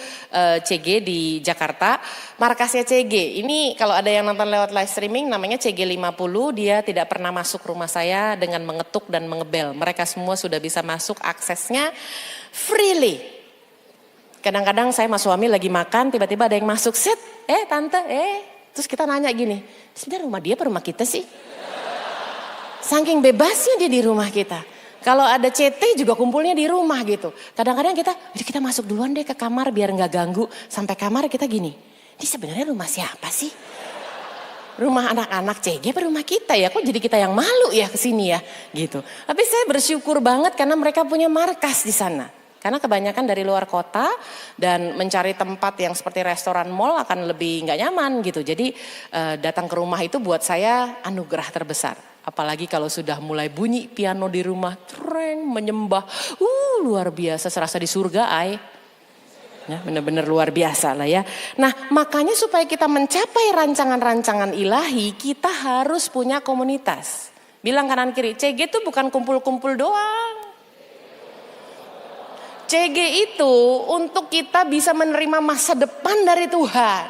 CG di Jakarta. Markasnya CG. Ini kalau ada yang nonton lewat live streaming namanya CG 50. Dia tidak pernah masuk rumah saya dengan mengetuk dan mengebel. Mereka semua sudah bisa masuk, aksesnya freely. Kadang-kadang saya sama suami lagi makan, tiba-tiba ada yang masuk. Set, tante, Terus kita nanya gini, sebenarnya rumah dia apa rumah kita sih? Saking bebasnya dia di rumah kita. Kalau ada CT juga kumpulnya di rumah gitu. Kadang-kadang kita masuk duluan deh ke kamar biar nggak ganggu. Sampai kamar kita gini, ini sebenarnya rumah siapa sih? Rumah anak-anak CG apa rumah kita ya? Kok jadi kita yang malu ya kesini ya? Gitu. Tapi saya bersyukur banget karena mereka punya markas di sana. Karena kebanyakan dari luar kota dan mencari tempat yang seperti restoran mall akan lebih nggak nyaman gitu. Jadi datang ke rumah itu buat saya anugerah terbesar. Apalagi kalau sudah mulai bunyi piano di rumah, treng, menyembah, luar biasa, serasa di surga ay. Ya, benar-benar luar biasa lah ya. Nah makanya supaya kita mencapai rancangan-rancangan ilahi, kita harus punya komunitas. Bilang kanan kiri, CG itu bukan kumpul-kumpul doang. CG itu untuk kita bisa menerima masa depan dari Tuhan.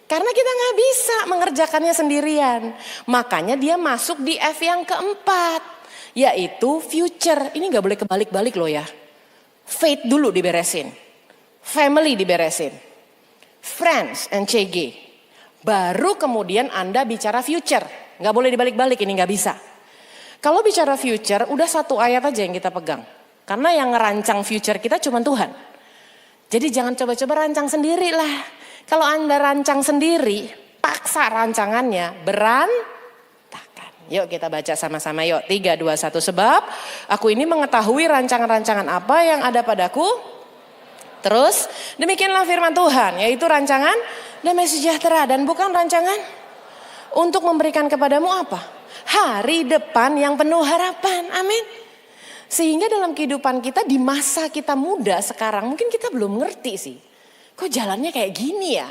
Karena kita nggak bisa mengerjakannya sendirian. Makanya dia masuk di F yang keempat. Yaitu future. Ini nggak boleh kebalik-balik loh ya. Faith dulu diberesin. Family diberesin. Friends and CG. Baru kemudian Anda bicara future. Nggak boleh dibalik-balik, ini nggak bisa. Kalau bicara future udah satu ayat aja yang kita pegang. Karena yang ngerancang future kita cuma Tuhan. Jadi jangan coba-coba rancang sendiri lah. Kalau Anda rancang sendiri, paksa rancangannya berantakan. Yuk kita baca sama-sama yuk. 3, 2, 1. Sebab aku ini mengetahui rancangan-rancangan apa yang ada padaku. Terus demikianlah firman Tuhan. Yaitu rancangan damai sejahtera. Dan bukan rancangan untuk memberikan kepadamu apa? Hari depan yang penuh harapan. Amin. Sehingga dalam kehidupan kita di masa kita muda sekarang mungkin kita belum ngerti sih. Kok jalannya kayak gini ya?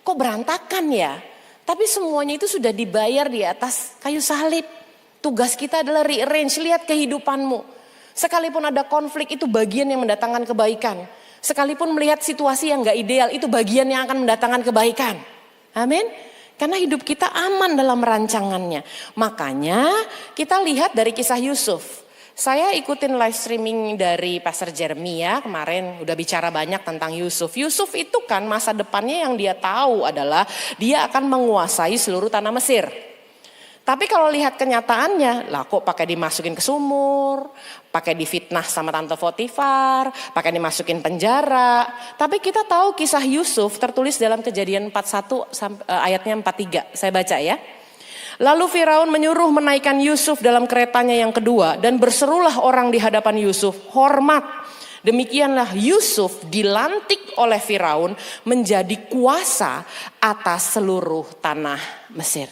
Kok berantakan ya? Tapi semuanya itu sudah dibayar di atas kayu salib. Tugas kita adalah rearrange, lihat kehidupanmu. Sekalipun ada konflik itu bagian yang mendatangkan kebaikan. Sekalipun melihat situasi yang gak ideal itu bagian yang akan mendatangkan kebaikan. Amin. Karena hidup kita aman dalam rancangannya. Makanya kita lihat dari kisah Yusuf. Saya ikutin live streaming dari Pastor Jeremia kemarin udah bicara banyak tentang Yusuf. Yusuf itu kan masa depannya yang dia tahu adalah dia akan menguasai seluruh tanah Mesir. Tapi kalau lihat kenyataannya, lah kok pakai dimasukin ke sumur, pakai difitnah sama Tante Potifar, pakai dimasukin penjara. Tapi kita tahu kisah Yusuf tertulis dalam Kejadian 41 ayatnya 43. Saya baca ya. Lalu Firaun menyuruh menaikkan Yusuf dalam keretanya yang kedua dan berserulah orang di hadapan Yusuf, hormat. Demikianlah Yusuf dilantik oleh Firaun menjadi kuasa atas seluruh tanah Mesir.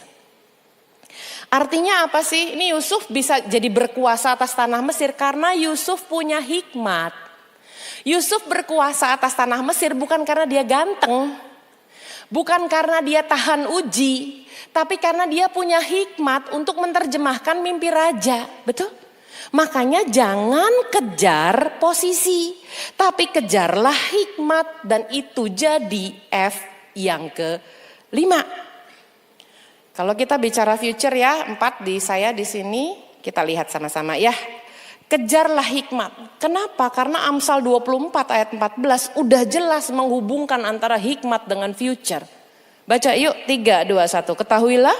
Artinya apa sih? Ini Yusuf bisa jadi berkuasa atas tanah Mesir karena Yusuf punya hikmat. Yusuf berkuasa atas tanah Mesir bukan karena dia ganteng, bukan karena dia tahan uji, tapi karena dia punya hikmat untuk menerjemahkan mimpi raja. Betul? Makanya jangan kejar posisi, tapi kejarlah hikmat dan itu jadi F yang ke-5. Kalau kita bicara future ya, 4 di saya di sini, kita lihat sama-sama ya. Kejarlah hikmat. Kenapa? Karena Amsal 24 ayat 14 udah jelas menghubungkan antara hikmat dengan future. Baca yuk 3, 2, 1. Ketahuilah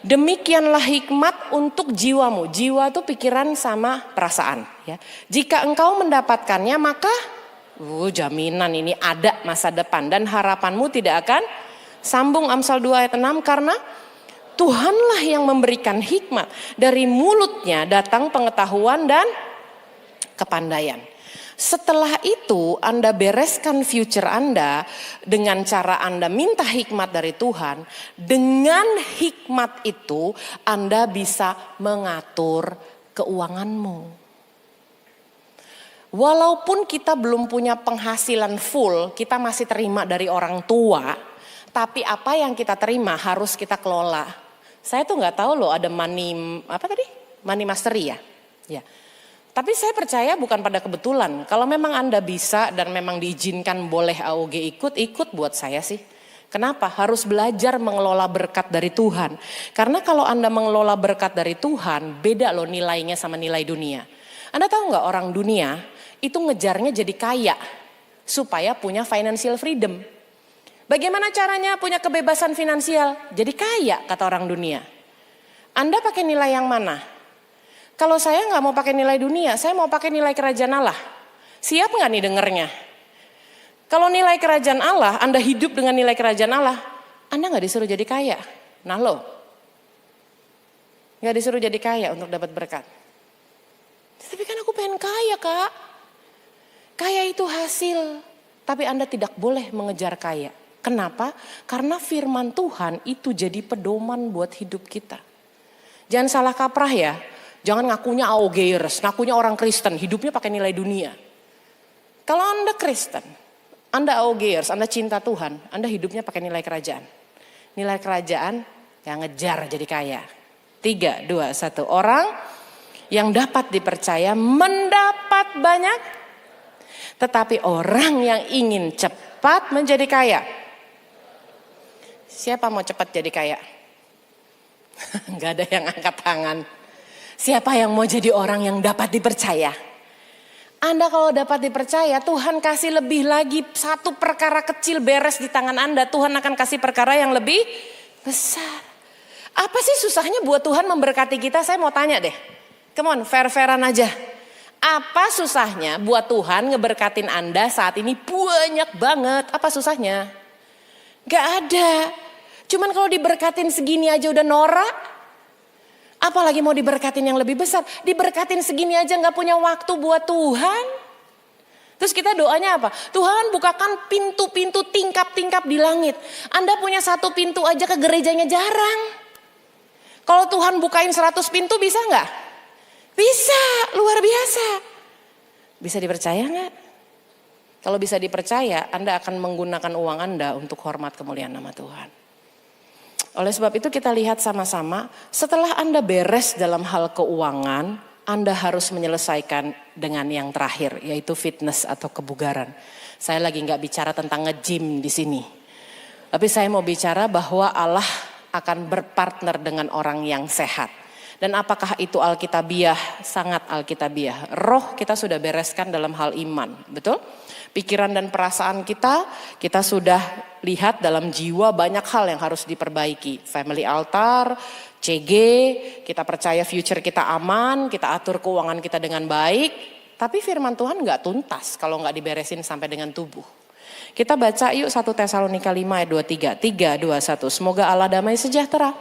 demikianlah hikmat untuk jiwamu. Jiwa itu pikiran sama perasaan. Ya. Jika engkau mendapatkannya maka jaminan ini ada masa depan. Dan harapanmu tidak akan sambung Amsal 2 ayat 6 karena Tuhanlah yang memberikan hikmat. Dari mulutnya datang pengetahuan dan kepandaian. Setelah itu Anda bereskan future Anda dengan cara Anda minta hikmat dari Tuhan. Dengan hikmat itu Anda bisa mengatur keuanganmu. Walaupun kita belum punya penghasilan full, kita masih terima dari orang tua. Tapi apa yang kita terima harus kita kelola. Saya tuh nggak tahu loh ada money mastery ya. Ya. Tapi saya percaya bukan pada kebetulan. Kalau memang Anda bisa dan memang diizinkan boleh AOG ikut buat saya sih. Kenapa? Harus belajar mengelola berkat dari Tuhan. Karena kalau Anda mengelola berkat dari Tuhan, beda loh nilainya sama nilai dunia. Anda tahu nggak orang dunia itu ngejarnya jadi kaya supaya punya financial freedom. Bagaimana caranya punya kebebasan finansial? Jadi kaya kata orang dunia. Anda pakai nilai yang mana? Kalau saya nggak mau pakai nilai dunia, saya mau pakai nilai kerajaan Allah. Siap nggak nih dengernya? Kalau nilai kerajaan Allah, Anda hidup dengan nilai kerajaan Allah, Anda nggak disuruh jadi kaya. Nah lo, nggak disuruh jadi kaya untuk dapat berkat. Tapi kan aku pengen kaya kak. Kaya itu hasil, tapi Anda tidak boleh mengejar kaya. Kenapa? Karena firman Tuhan itu jadi pedoman buat hidup kita. Jangan salah kaprah ya. Jangan ngakunya aogeers, ngakunya orang Kristen, hidupnya pakai nilai dunia. Kalau Anda Kristen, Anda aogeers, Anda cinta Tuhan, Anda hidupnya pakai nilai kerajaan. Nilai kerajaan yang ngejar jadi kaya. 3, 2, 1. Orang yang dapat dipercaya mendapat banyak. Tetapi orang yang ingin cepat menjadi kaya. Siapa mau cepat jadi kaya? Gak ada yang angkat tangan. Siapa yang mau jadi orang yang dapat dipercaya? Anda kalau dapat dipercaya, Tuhan kasih lebih lagi. Satu perkara kecil beres di tangan Anda, Tuhan akan kasih perkara yang lebih besar. Apa sih susahnya buat Tuhan memberkati kita? Saya mau tanya deh. Come on, fair-fairan aja. Apa susahnya buat Tuhan ngeberkatin Anda saat ini banyak banget? Apa susahnya? Gak ada. Cuman kalau diberkatin segini aja udah norak. Apalagi mau diberkatin yang lebih besar. Diberkatin segini aja gak punya waktu buat Tuhan. Terus kita doanya apa? Tuhan bukakan pintu-pintu tingkap-tingkap di langit. Anda punya satu pintu aja ke gerejanya jarang. Kalau Tuhan bukain 100 pintu bisa gak? Bisa, luar biasa. Bisa dipercaya gak? Kalau bisa dipercaya, Anda akan menggunakan uang Anda untuk hormat kemuliaan nama Tuhan. Oleh sebab itu kita lihat sama-sama, setelah Anda beres dalam hal keuangan, Anda harus menyelesaikan dengan yang terakhir, yaitu fitness atau kebugaran. Saya lagi gak bicara tentang nge-gym di sini. Tapi saya mau bicara bahwa Allah akan berpartner dengan orang yang sehat. Dan apakah itu alkitabiah? Sangat alkitabiah. Roh kita sudah bereskan dalam hal iman, betul? Pikiran dan perasaan kita sudah lihat dalam jiwa banyak hal yang harus diperbaiki. Family altar, CG, kita percaya future kita aman, kita atur keuangan kita dengan baik. Tapi firman Tuhan gak tuntas kalau gak diberesin sampai dengan tubuh. Kita baca yuk 1 Tesalonika 5 ayat 23, 3, 2, 1. Semoga Allah damai sejahtera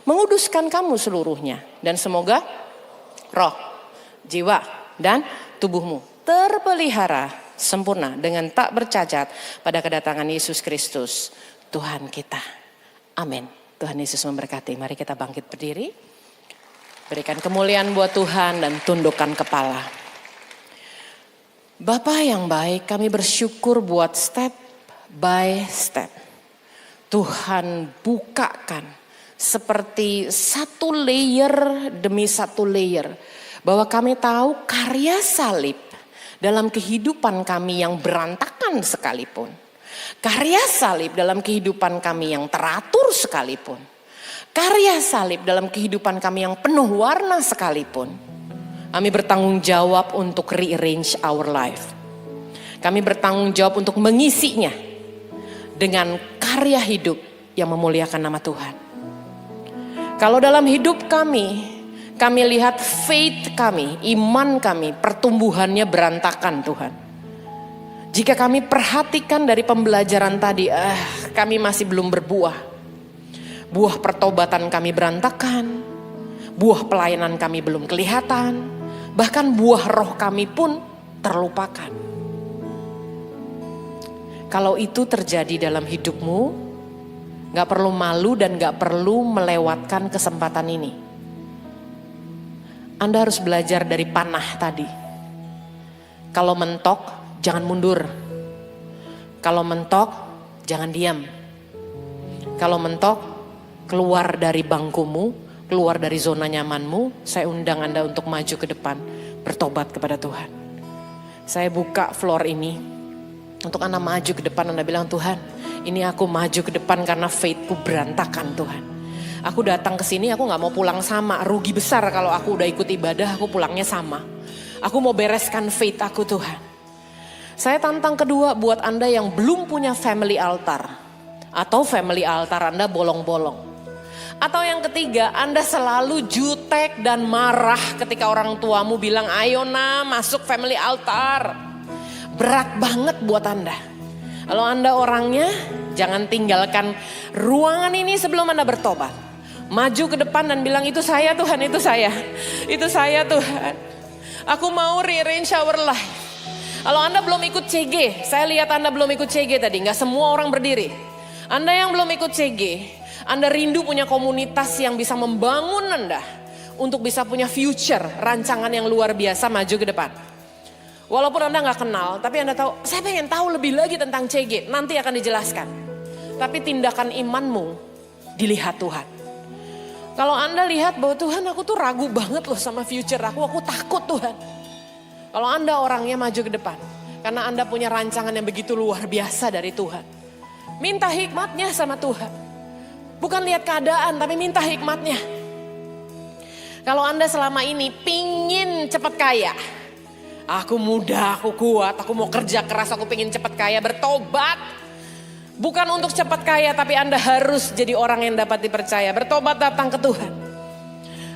menguduskan kamu seluruhnya. Dan semoga roh, jiwa, dan tubuhmu terpelihara sempurna dengan tak bercacat pada kedatangan Yesus Kristus Tuhan kita. Amin. Tuhan Yesus memberkati. Mari kita bangkit berdiri. Berikan kemuliaan buat Tuhan dan tundukkan kepala. Bapa yang baik, kami bersyukur buat step by step. Tuhan bukakan seperti satu layer demi satu layer. Bahwa kami tahu karya salib dalam kehidupan kami yang berantakan sekalipun. Karya salib dalam kehidupan kami yang teratur sekalipun. Karya salib dalam kehidupan kami yang penuh warna sekalipun. Kami bertanggung jawab untuk rearrange our life. Kami bertanggung jawab untuk mengisinya dengan karya hidup yang memuliakan nama Tuhan. Kalau dalam hidup kami lihat faith kami, iman kami, pertumbuhannya berantakan Tuhan. Jika kami perhatikan dari pembelajaran tadi, kami masih belum berbuah. Buah pertobatan kami berantakan, buah pelayanan kami belum kelihatan, bahkan buah roh kami pun terlupakan. Kalau itu terjadi dalam hidupmu, gak perlu malu dan gak perlu melewatkan kesempatan ini. Anda harus belajar dari panah tadi. Kalau mentok, jangan mundur. Kalau mentok, jangan diam. Kalau mentok, keluar dari bangkumu, keluar dari zona nyamanmu. Saya undang Anda untuk maju ke depan, bertobat kepada Tuhan. Saya buka floor ini, untuk Anda maju ke depan, Anda bilang, Tuhan, ini aku maju ke depan karena faithku berantakan Tuhan. Aku datang ke sini, aku gak mau pulang sama. Rugi besar kalau aku udah ikut ibadah, aku pulangnya sama. Aku mau bereskan faith aku Tuhan. Saya tantang kedua buat Anda yang belum punya family altar. Atau family altar Anda bolong-bolong. Atau yang ketiga, Anda selalu jutek dan marah ketika orang tuamu bilang, ayo masuk family altar. Berat banget buat Anda. Kalau Anda orangnya, jangan tinggalkan ruangan ini sebelum Anda bertobat. Maju ke depan dan bilang, itu saya Tuhan, itu saya. Itu saya Tuhan. Aku mau rearrange our life. Kalau Anda belum ikut CG, saya lihat Anda belum ikut CG tadi, nggak semua orang berdiri. Anda yang belum ikut CG, Anda rindu punya komunitas yang bisa membangun Anda untuk bisa punya future, rancangan yang luar biasa maju ke depan. Walaupun Anda nggak kenal, tapi Anda tahu, saya pengen tahu lebih lagi tentang CG, nanti akan dijelaskan. Tapi tindakan imanmu dilihat Tuhan. Kalau Anda lihat bahwa Tuhan, aku tuh ragu banget loh sama future aku takut Tuhan. Kalau Anda orangnya maju ke depan, karena Anda punya rancangan yang begitu luar biasa dari Tuhan. Minta hikmatnya sama Tuhan. Bukan lihat keadaan, tapi minta hikmatnya. Kalau Anda selama ini pingin cepat kaya. Aku muda, aku kuat, aku mau kerja keras, aku pingin cepat kaya, bertobat. Bukan untuk cepat kaya, tapi Anda harus jadi orang yang dapat dipercaya. Bertobat, datang ke Tuhan.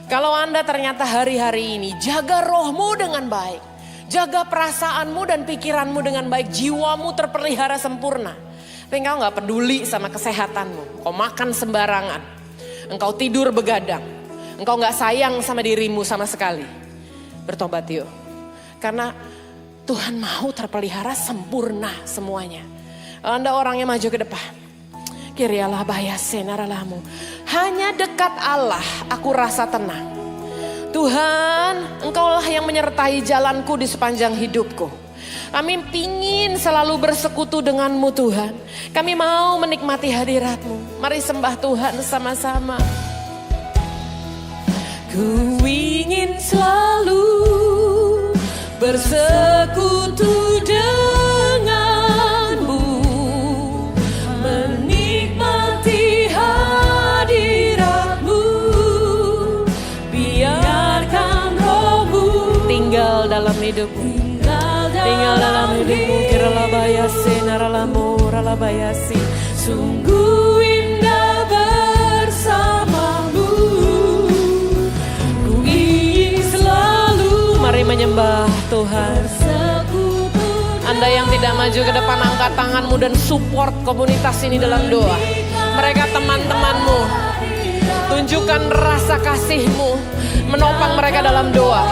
Kalau Anda ternyata hari-hari ini jaga rohmu dengan baik. Jaga perasaanmu dan pikiranmu dengan baik. Jiwamu terpelihara sempurna. Tapi engkau gak peduli sama kesehatanmu. Engkau makan sembarangan. Engkau tidur begadang. Engkau gak sayang sama dirimu sama sekali. Bertobat yuk. Karena Tuhan mau terpelihara sempurna semuanya. Anda orangnya maju ke depan. Kirialah bayase naralamu. Hanya dekat Allah aku rasa tenang. Tuhan, Engkaulah yang menyertai jalanku di sepanjang hidupku. Kami pingin selalu bersekutu denganmu Tuhan. Kami mau menikmati hadiratmu. Mari sembah Tuhan sama-sama. Ku ingin selalu bersekutu denganmu. Menikmati hadiratmu. Biarkan rohmu tinggal dalam hidupku. Tinggal dalam hidupku. Kiralabayasi naralamu ralabayasi. Sungguh indah bersamamu. Ku ingin selalu. Mari menyembah Tuhan. Anda yang tidak maju ke depan, angkat tanganmu dan support komunitas ini dalam doa. Mereka teman-temanmu. Tunjukkan rasa kasihmu. Menopang mereka dalam doa.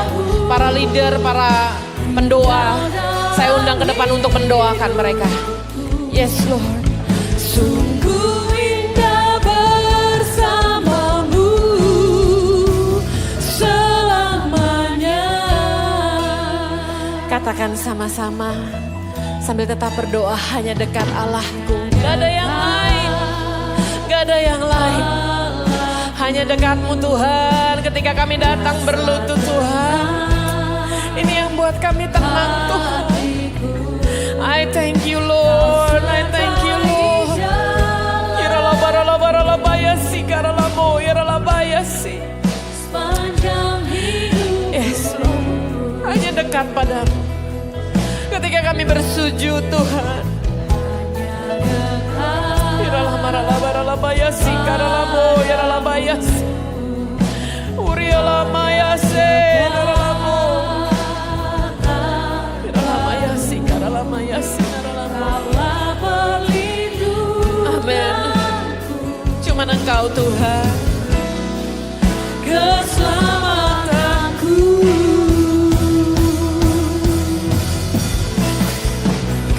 Para leader, para pendoa, saya undang ke depan untuk mendoakan mereka. Yes Lord. Sungguh indah bersamamu selamanya. Katakan sama-sama sambil tetap berdoa, hanya dekat Allahku. Gak ada yang lain, gak ada yang lain. Hanya dekatmu Tuhan. Ketika kami datang berlutut Tuhan, ini yang buat kami tenang Tuhan. I thank you Lord, I thank you Lord. Yaralabayasi, karalamo, yaralabayasi. Yes Lord, hanya dekat padamu. Ketika kami bersujud Tuhan. Yaralabayasi, karalamo, yaralabayasi. Urialamayase, yaralamo. Amin. Cuman Engkau Tuhan keselamatanku.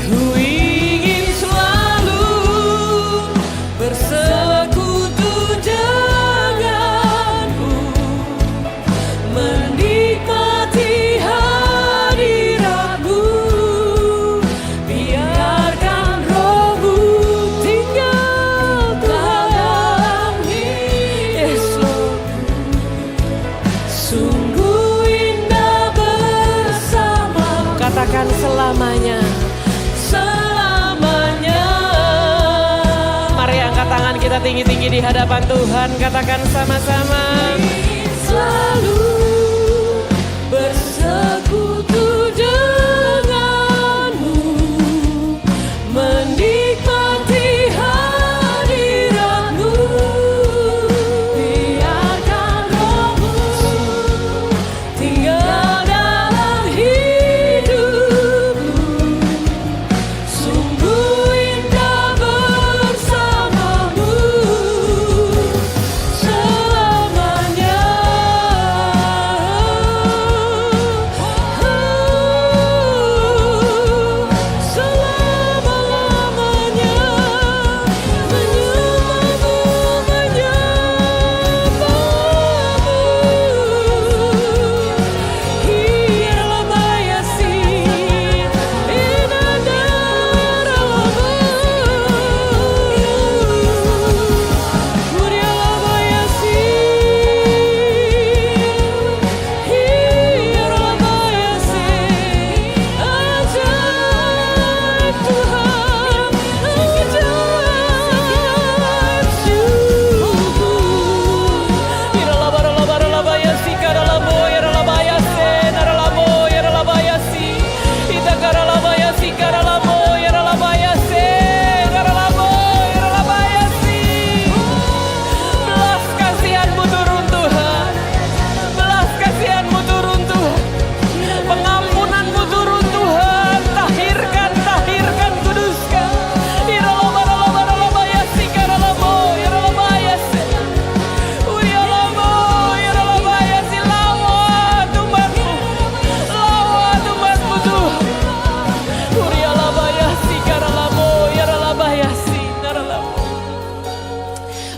Ku ingin selalu bersekutu denganmu. Menikmati hadiratmu. Biarkan rohmu tinggal dalam hidup. Yes Lord. Sungguh indah bersama. Katakan selamanya. Selamanya. Mari angkat tangan kita tinggi-tinggi di hadapan Tuhan. Katakan sama-sama. Selalu bersekutu denganmu. Menikmati hadiratmu. Biarkan rohmu tinggal dalam hidupku. Sungguh indah bersamamu selamanya.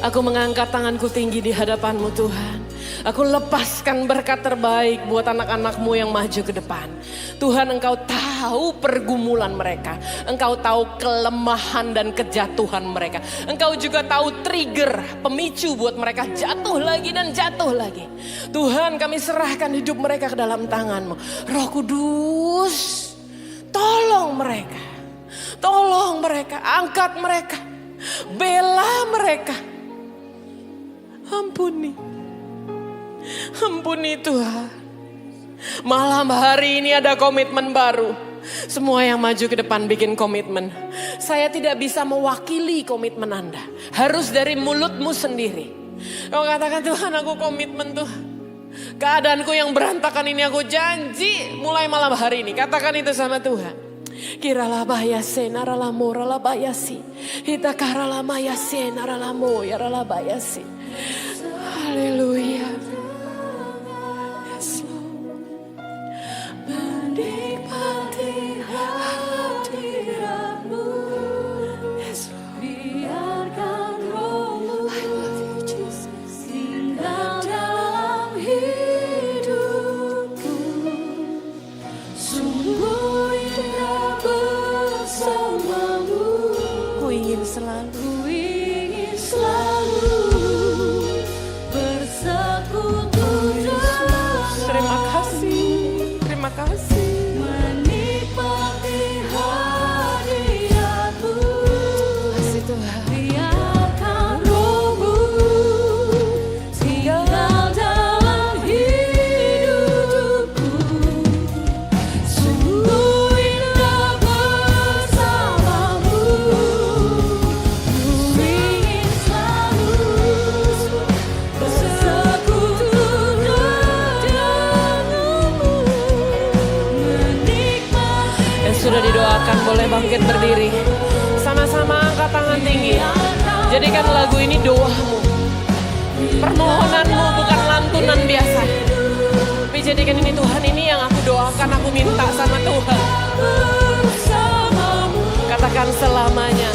Aku mengangkat tanganku tinggi di hadapan-Mu Tuhan. Aku lepaskan berkat terbaik buat anak-anak-Mu yang maju ke depan. Tuhan, Engkau tahu pergumulan mereka. Engkau tahu kelemahan dan kejatuhan mereka. Engkau juga tahu trigger, pemicu buat mereka jatuh lagi dan jatuh lagi. Tuhan, kami serahkan hidup mereka ke dalam tangan-Mu. Roh Kudus, tolong mereka. Tolong mereka, angkat mereka. Bela mereka. Ampuni. Ampuni Tuhan. Malam hari ini ada komitmen baru. Semua yang maju ke depan bikin komitmen. Saya tidak bisa mewakili komitmen Anda. Harus dari mulutmu sendiri. Kau katakan, Tuhan, aku komitmen Tuhan. Keadaanku yang berantakan ini aku janji mulai malam hari ini. Katakan itu sama Tuhan. Kirala bayase narala morala bayasi. Hita karala mayase narala moyarala bayasi. Haleluya. Yes, Lord. Menikmati hadirat-Mu. Yes, Lord. Biarkan Roh-Mu, I love you, Jesus, tinggal dalam hidupku. Sungguh indah bersama-Mu. Ku ingin selalu bersekutu denganmu. Terima kasih, terima kasih. Menikmati hadirat-Mu. Kasih Tuhan. Biarkan Roh-Mu tinggal dalam hidupku. Sungguh indah bersama-Mu. Ku ingin selalu bersekutu denganmu. Menikmati. Yang sudah didoakan boleh bangkit berdiri. Sama-sama angkat tangan tinggi. Jadikan lagu ini doamu. Permohonanmu bukan lantunan biasa. Tapi jadikan ini, Tuhan, ini yang aku doakan, aku minta sama Tuhan. Katakan selamanya.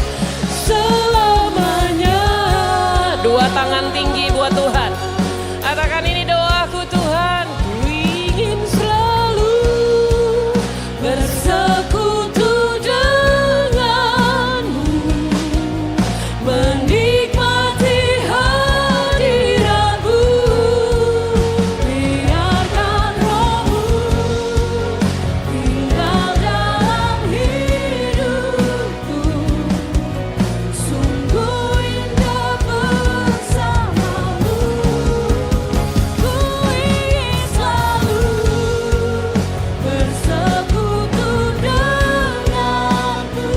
Selamanya. Dua tangan tinggi buat Tuhan. Katakan ini doaku, Tuhan. Ku ingin selalu bersekutu denganmu. Menikmati hadirat-Mu. Biarkan Roh-Mu tinggal dalam hidupku. Sungguh indah bersama-Mu. Ku ingin selalu bersekutu denganmu.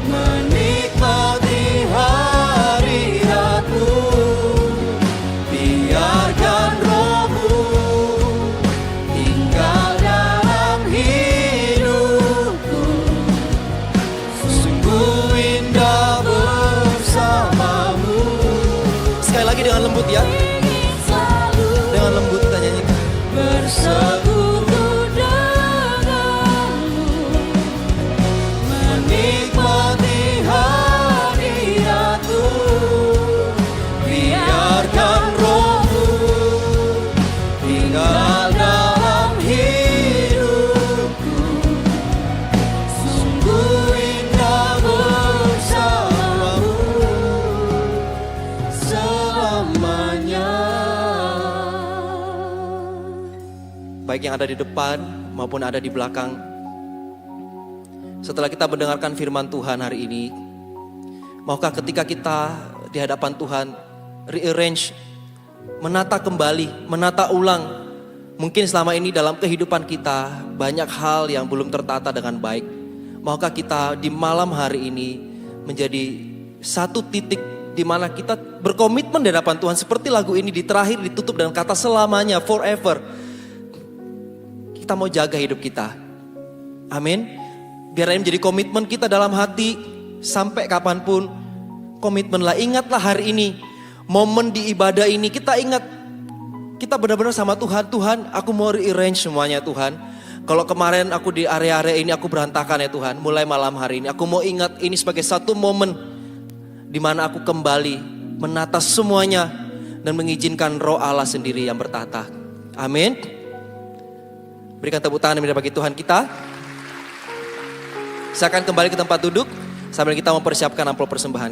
Menikmati hadirat-Mu. Biarkan Roh-Mu tinggal dalam hidupku. Sungguh indah bersama-Mu. Sekali lagi dengan lembut ya. Ingin selalu Dengan lembut kita nyanyikan. bersekutu denganmu. Menikmati hadirat-Mu. Biarkan Roh-Mu tinggal dalam hidupku. Sungguh indah bersama-Mu selamanya. Baik yang ada di depan maupun ada di belakang. Setelah kita mendengarkan firman Tuhan hari ini, maukah ketika kita di hadapan Tuhan rearrange, menata kembali, menata ulang. Mungkin selama ini dalam kehidupan kita banyak hal yang belum tertata dengan baik. Maukah kita di malam hari ini menjadi satu titik di mana kita berkomitmen di hadapan Tuhan. Seperti lagu ini di terakhir ditutup dengan kata selamanya, forever. Kita mau jaga hidup kita. Amin. Biar ini menjadi komitmen kita dalam hati sampai kapanpun. Komitmenlah, ingatlah hari ini, momen di ibadah ini kita ingat. Kita benar-benar sama Tuhan. Tuhan, aku mau rearrange semuanya Tuhan. Kalau kemarin aku di area-area ini aku berantakan ya Tuhan. Mulai malam hari ini aku mau ingat ini sebagai satu momen di mana aku kembali menata semuanya dan mengizinkan Roh Allah sendiri yang bertata. Amin. Berikan tepuk tangan bagi Tuhan kita. Saya akan kembali ke tempat duduk sambil kita mempersiapkan amplop persembahan.